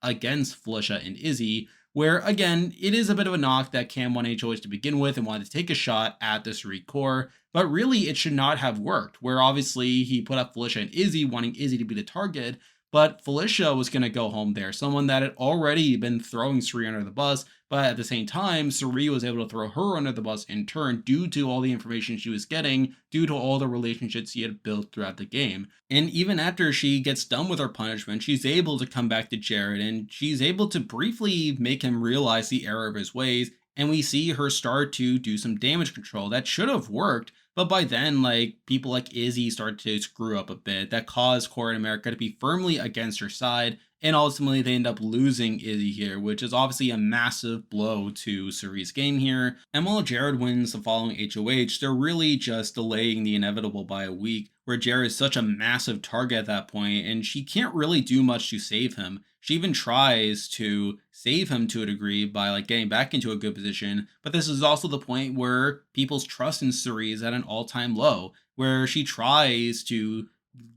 against Felicia and Izzy, where again, it is a bit of a knock that Cam won HOH to begin with and wanted to take a shot at the Suri core, but really it should not have worked, where obviously he put up Felicia and Izzy, wanting Izzy to be the target, but Felicia was going to go home there, someone that had already been throwing Suri under the bus, but at the same time, Suri was able to throw her under the bus in turn due to all the information she was getting, due to all the relationships she had built throughout the game. And even after she gets done with her punishment, she's able to come back to Jared, and she's able to briefly make him realize the error of his ways, and we see her start to do some damage control that should have worked. But by then, people like Izzy start to screw up a bit. That caused Corey and America to be firmly against her side. And ultimately, they end up losing Izzy here, which is obviously a massive blow to Suri's game here. And while Jared wins the following HOH, they're really just delaying the inevitable by a week, where Jared is such a massive target at that point, and she can't really do much to save him. She even tries to save him to a degree by getting back into a good position, but this is also the point where people's trust in Suri is at an all-time low, where she tries to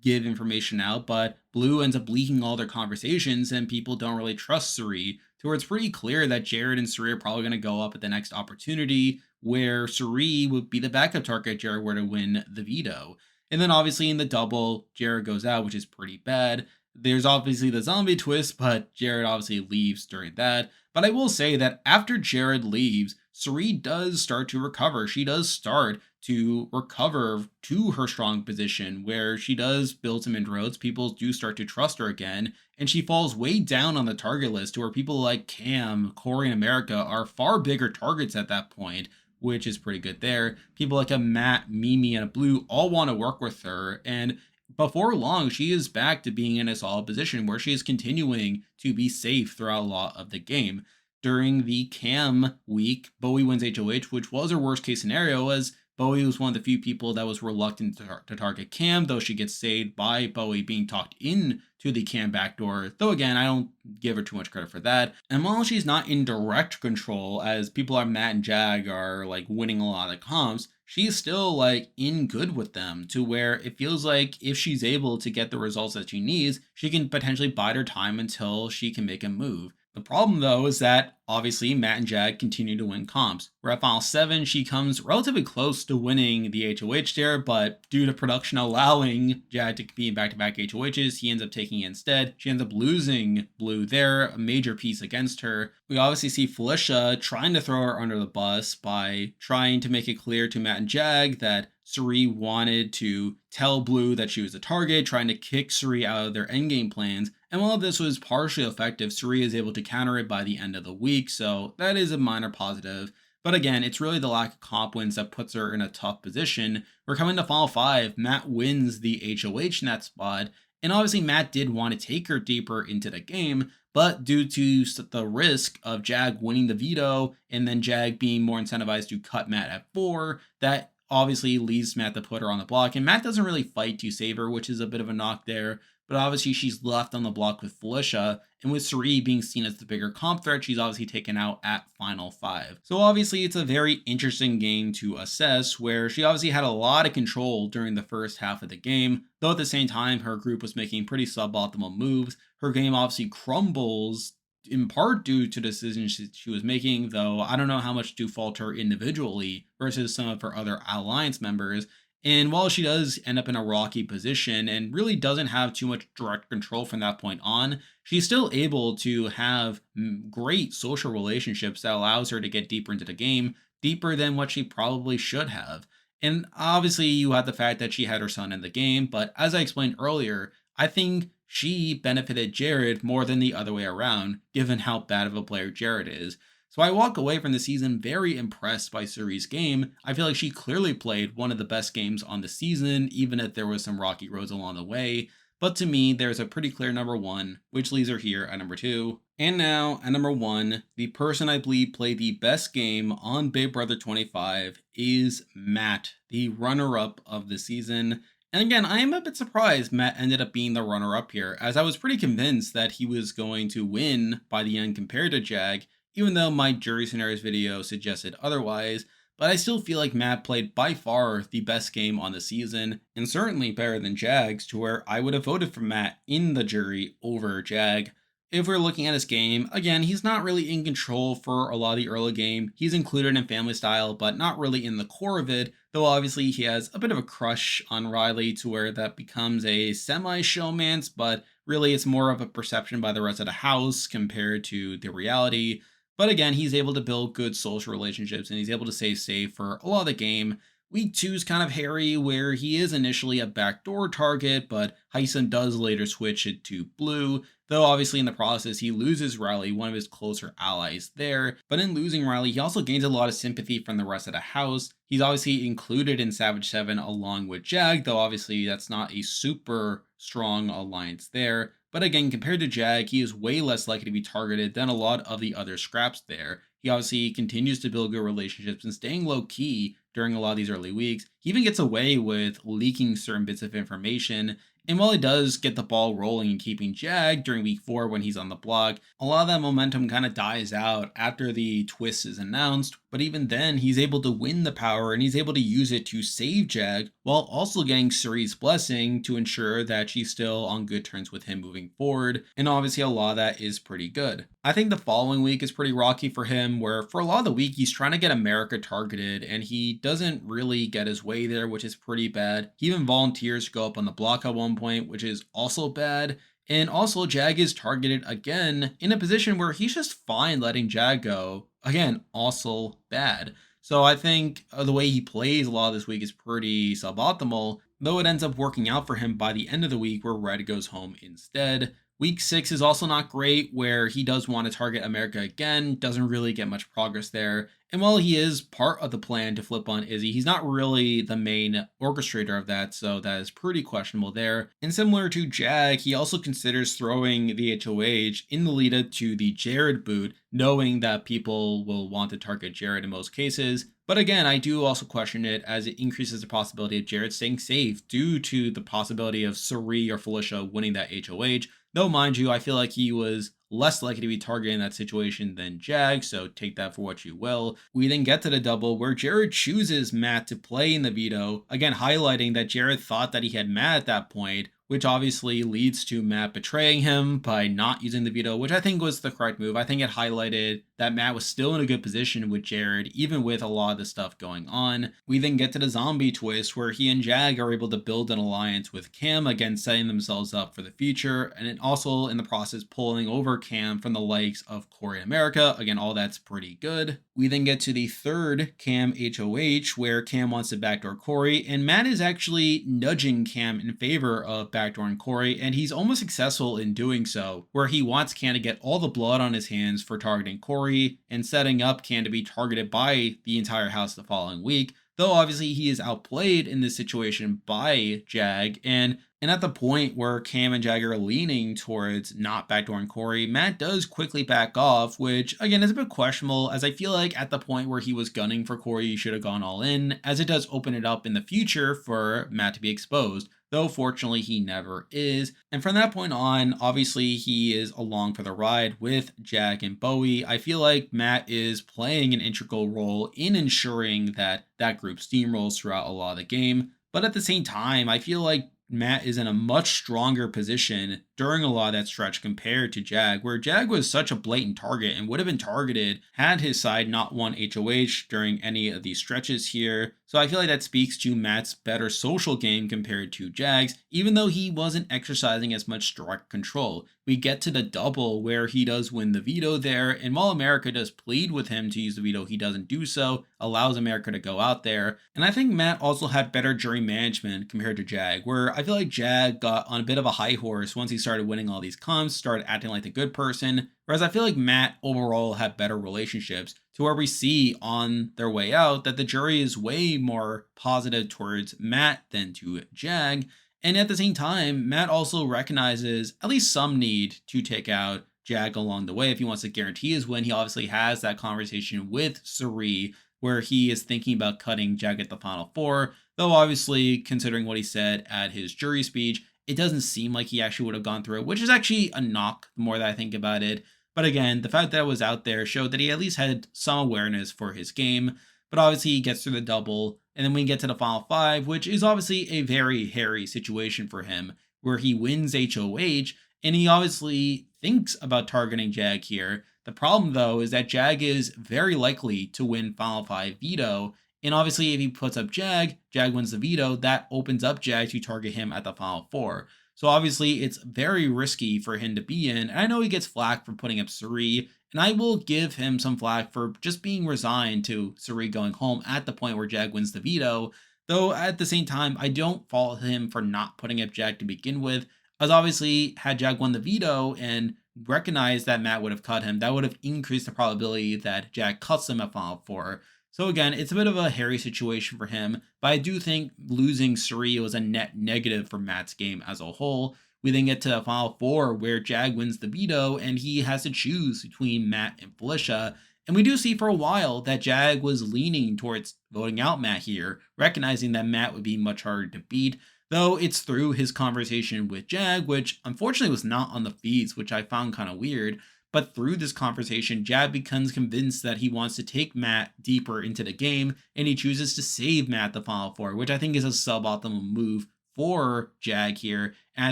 give information out, but Blue ends up leaking all their conversations, and people don't really trust Suri to where it's pretty clear that Jared and Suri are probably going to go up at the next opportunity, where Suri would be the backup target if Jared were to win the veto. And then obviously in the double, Jared goes out, which is pretty bad. There's obviously the zombie twist, but Jared obviously leaves during that. But I will say that after Jared leaves, Suri does start to recover. She does start to recover to her strong position where she does build some inroads. People do start to trust her again, and she falls way down on the target list to where people like Cam, Corey, and America are far bigger targets at that point, which is pretty good there. People like a Matt, Mimi, and a Blue all want to work with her, and before long, she is back to being in a solid position where she is continuing to be safe throughout a lot of the game. During the Cam week, Bowie wins HOH, which was her worst case scenario, as Bowie was one of the few people that was reluctant to target Cam, though she gets saved by Bowie being talked in to the Cam backdoor. Though again, I don't give her too much credit for that. And while she's not in direct control, as people are Matt and Jag are like winning a lot of the comps, she's still like in good with them to where it feels like if she's able to get the results that she needs, she can potentially bide her time until she can make a move. The problem, though, is that obviously Matt and Jag continue to win comps. We're at Final 7, she comes relatively close to winning the HOH there, but due to production allowing Jag to compete in back-to-back HOHs, he ends up taking it instead. She ends up losing Blue there, a major piece against her. We obviously see Felicia trying to throw her under the bus by trying to make it clear to Matt and Jag that Suri wanted to tell Blue that she was a target, trying to kick Suri out of their endgame plans. And while this was partially effective, Suri is able to counter it by the end of the week, so that is a minor positive. But again, it's really the lack of comp wins that puts her in a tough position. We're coming to Final 5. Matt wins the HOH in that spot, and obviously Matt did want to take her deeper into the game, but due to the risk of Jag winning the veto and then Jag being more incentivized to cut Matt at 4, that obviously leaves Matt to put her on the block. And Matt doesn't really fight to save her, which is a bit of a knock there. But obviously she's left on the block with Felicia, and with Suri being seen as the bigger comp threat, she's obviously taken out at Final 5. So obviously it's a very interesting game to assess, where she obviously had a lot of control during the first half of the game, though at the same time her group was making pretty suboptimal moves. Her game obviously crumbles in part due to decisions she was making, though I don't know how much to fault her individually versus some of her other alliance members. And while she does end up in a rocky position and really doesn't have too much direct control from that point on, she's still able to have great social relationships that allows her to get deeper into the game, deeper than what she probably should have. And obviously you have the fact that she had her son in the game, but as I explained earlier, I think she benefited Jared more than the other way around, given how bad of a player Jared is. So I walk away from the season very impressed by Suri's game. I feel like she clearly played one of the best games on the season, even if there was some rocky roads along the way. But to me, there's a pretty clear number 1, which leaves her here at number 2. And now, at number 1, the person I believe played the best game on Big Brother 25 is Matt, the runner-up of the season. And again, I am a bit surprised Matt ended up being the runner-up here, as I was pretty convinced that he was going to win by the end compared to Jag, even though my jury scenarios video suggested otherwise. But I still feel like Matt played by far the best game on the season, and certainly better than Jag's, to where I would have voted for Matt in the jury over Jag. If we're looking at his game, again, he's not really in control for a lot of the early game. He's included in family style, but not really in the core of it, though obviously he has a bit of a crush on Riley to where that becomes a semi-showmance, but really it's more of a perception by the rest of the house compared to the reality. But again, he's able to build good social relationships and he's able to stay safe for a lot of the game. Week 2 is kind of hairy, where he is initially a backdoor target, but Heim does later switch it to Blue, though obviously in the process he loses Riley, one of his closer allies there. But in losing Riley, he also gains a lot of sympathy from the rest of the house. He's obviously included in Savage 7 along with Jag, though obviously that's not a super strong alliance there. But again, compared to Jag, he is way less likely to be targeted than a lot of the other scraps there. He obviously continues to build good relationships and staying low key during a lot of these early weeks. He even gets away with leaking certain bits of information And while he does get the ball rolling and keeping Jag during week 4 when he's on the block, a lot of that momentum kind of dies out after the twist is announced. But even then, he's able to win the power and he's able to use it to save Jag while also getting Suri's blessing to ensure that she's still on good terms with him moving forward. And obviously, a lot of that is pretty good. I think the following week is pretty rocky for him, where for a lot of the week, he's trying to get America targeted and he doesn't really get his way there, which is pretty bad. He even volunteers to go up on the block at one point, which is also bad. And also, Jag is targeted again in a position where he's just fine letting Jag go. Again, also bad. So I think the way he plays a lot of this week is pretty suboptimal, though it ends up working out for him by the end of the week where Red goes home instead. Week 6 is also not great, where he does want to target America again, doesn't really get much progress there. And while he is part of the plan to flip on Izzy, he's not really the main orchestrator of that, so that is pretty questionable there. And similar to Jag, he also considers throwing the HOH in the lead up to the Jared boot, knowing that people will want to target Jared in most cases. But again, I do also question it as it increases the possibility of Jared staying safe due to the possibility of Suri or Felicia winning that HOH. Though, mind you, I feel like he was less likely to be targeted in that situation than Jag, so take that for what you will. We then get to the double where Jared chooses Matt to play in the veto, again highlighting that Jared thought that he had Matt at that point, which obviously leads to Matt betraying him by not using the veto, which I think was the correct move. I think it highlighted that Matt was still in a good position with Jared, even with a lot of the stuff going on. We then get to the zombie twist where he and Jag are able to build an alliance with Cam, again setting themselves up for the future, and it also in the process pulling over Cam from the likes of Corey and America. Again, all that's pretty good. We then get to the third Cam HOH where Cam wants to backdoor Corey, and Matt is actually nudging Cam in favor of backdooring Corey, and he's almost successful in doing so, where he wants Cam to get all the blood on his hands for targeting Corey and setting up Cam to be targeted by the entire house the following week. Though obviously he is outplayed in this situation by Jag, and at the point where Cam and Jag are leaning towards not backdooring Corey, Matt does quickly back off, which again is a bit questionable, as I feel like at the point where he was gunning for Corey, he should have gone all in, as it does open it up in the future for Matt to be exposed. Though fortunately he never is. And from that point on, obviously he is along for the ride with Jag and Bowie. I feel like Matt is playing an integral role in ensuring that that group steamrolls throughout a lot of the game. But at the same time, I feel like Matt is in a much stronger position during a lot of that stretch compared to Jag, where Jag was such a blatant target and would have been targeted had his side not won HOH during any of these stretches here. So I feel like that speaks to Matt's better social game compared to Jag's, even though he wasn't exercising as much direct control. We get to the double where he does win the veto there, and while America does plead with him to use the veto, he doesn't do so, allows America to go out there. And I think Matt also had better jury management compared to Jag, where I feel like Jag got on a bit of a high horse once he started winning all these comps, started acting like the good person, whereas I feel like Matt overall had better relationships, to where we see on their way out that the jury is way more positive towards Matt than to Jag. And at the same time, Matt also recognizes at least some need to take out Jag along the way if he wants to guarantee his win. He obviously has that conversation with Suri where he is thinking about cutting Jag at the Final Four, though obviously considering what he said at his jury speech, it doesn't seem like he actually would have gone through it, which is actually a knock the more that I think about it. But again, the fact that it was out there showed that he at least had some awareness for his game. But obviously he gets through the double, and then we get to the final 5, which is obviously a very hairy situation for him, where he wins HOH, and he obviously thinks about targeting Jag here. The problem, though, is that Jag is very likely to win Final 5 veto, and obviously if he puts up Jag, Jag wins the veto, that opens up Jag to target him at the Final 4. So obviously it's very risky for him to be in, and I know he gets flack for putting up Suri, and I will give him some flack for just being resigned to Suri going home at the point where Jag wins the veto. Though at the same time, I don't fault him for not putting up Jag to begin with, as obviously had Jag won the veto and recognized that Matt would have cut him, that would have increased the probability that Jag cuts him at Final 4. So again, it's a bit of a hairy situation for him, but I do think losing Suri was a net negative for Matt's game as a whole. We then get to the Final 4 where Jag wins the veto and he has to choose between Matt and Felicia. And we do see for a while that Jag was leaning towards voting out Matt here, recognizing that Matt would be much harder to beat. though it's through his conversation with Jag, which unfortunately was not on the feeds, which I found kind of weird. But through this conversation, Jag becomes convinced that he wants to take Matt deeper into the game, and he chooses to save Matt the Final Four, which I think is a suboptimal move for Jag here, and I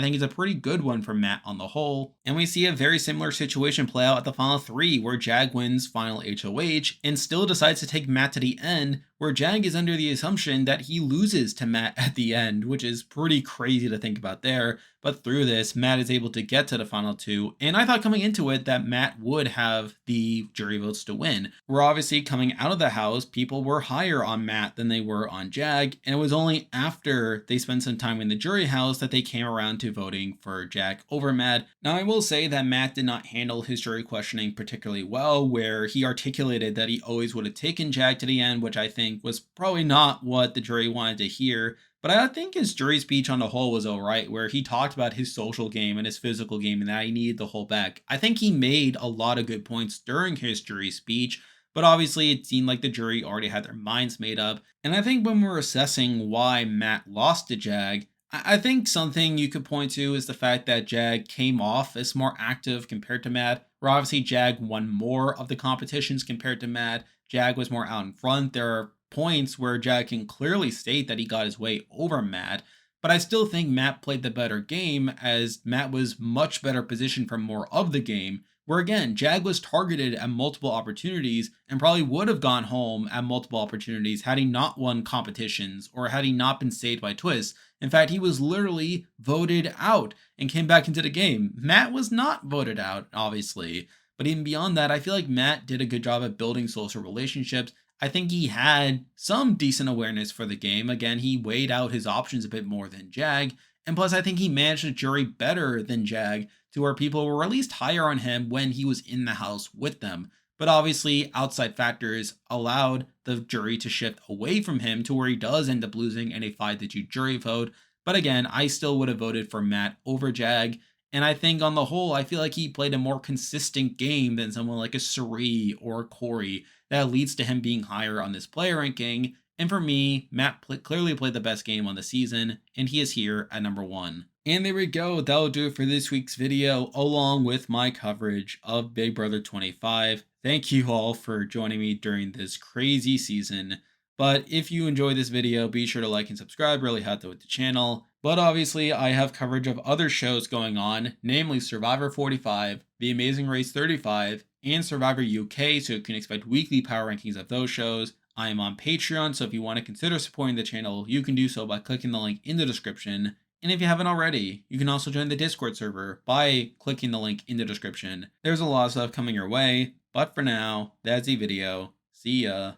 think it's a pretty good one for Matt on the whole. And we see a very similar situation play out at the final three, where Jag wins final HOH and still decides to take Matt to the end, where Jag is under the assumption that he loses to Matt at the end, which is pretty crazy to think about there. But through this, Matt is able to get to the final two, and I thought coming into it that Matt would have the jury votes to win. We're obviously coming out of the house, people were higher on Matt than they were on Jag, and it was only after they spent some time in the jury house that they came around to voting for Jag over Matt. Now, I will say that Matt did not handle his jury questioning particularly well, where he articulated that he always would have taken Jag to the end, which I think was probably not what the jury wanted to hear. But I think his jury speech on the whole was alright, where he talked about his social game and his physical game and that he needed the whole back. I think he made a lot of good points during his jury speech, but obviously it seemed like the jury already had their minds made up. And I think when we're assessing why Matt lost to Jag, I think something you could point to is the fact that Jag came off as more active compared to Matt, where obviously Jag won more of the competitions compared to Matt. Jag was more out in front. There are points where Jag can clearly state that he got his way over Matt, but I still think Matt played the better game, as Matt was much better positioned for more of the game. Where again, Jag was targeted at multiple opportunities and probably would have gone home at multiple opportunities had he not won competitions or had he not been saved by twists. In fact, he was literally voted out and came back into the game. Matt was not voted out, obviously. But even beyond that, I feel like Matt did a good job at building social relationships. I think he had some decent awareness for the game. Again, he weighed out his options a bit more than Jag. And plus, I think he managed the jury better than Jag, to where people were at least higher on him when he was in the house with them. But obviously, outside factors allowed the jury to shift away from him to where he does end up losing in a 5-2 jury vote. But again, I still would have voted for Matt over Jag. And I think on the whole, I feel like he played a more consistent game than someone like a Suri or a Corey that leads to him being higher on this player ranking. And for me, Matt clearly played the best game on the season, and he is here at number 1. And there we go, that'll do it for this week's video, along with my coverage of Big Brother 25. Thank you all for joining me during this crazy season. But if you enjoyed this video, be sure to like and subscribe, really helps with the channel. But obviously, I have coverage of other shows going on, namely Survivor 45, The Amazing Race 35, and Survivor UK, so you can expect weekly power rankings of those shows. I am on Patreon, so if you want to consider supporting the channel, you can do so by clicking the link in the description. And if you haven't already, you can also join the Discord server by clicking the link in the description. There's a lot of stuff coming your way, but for now, that's the video. See ya.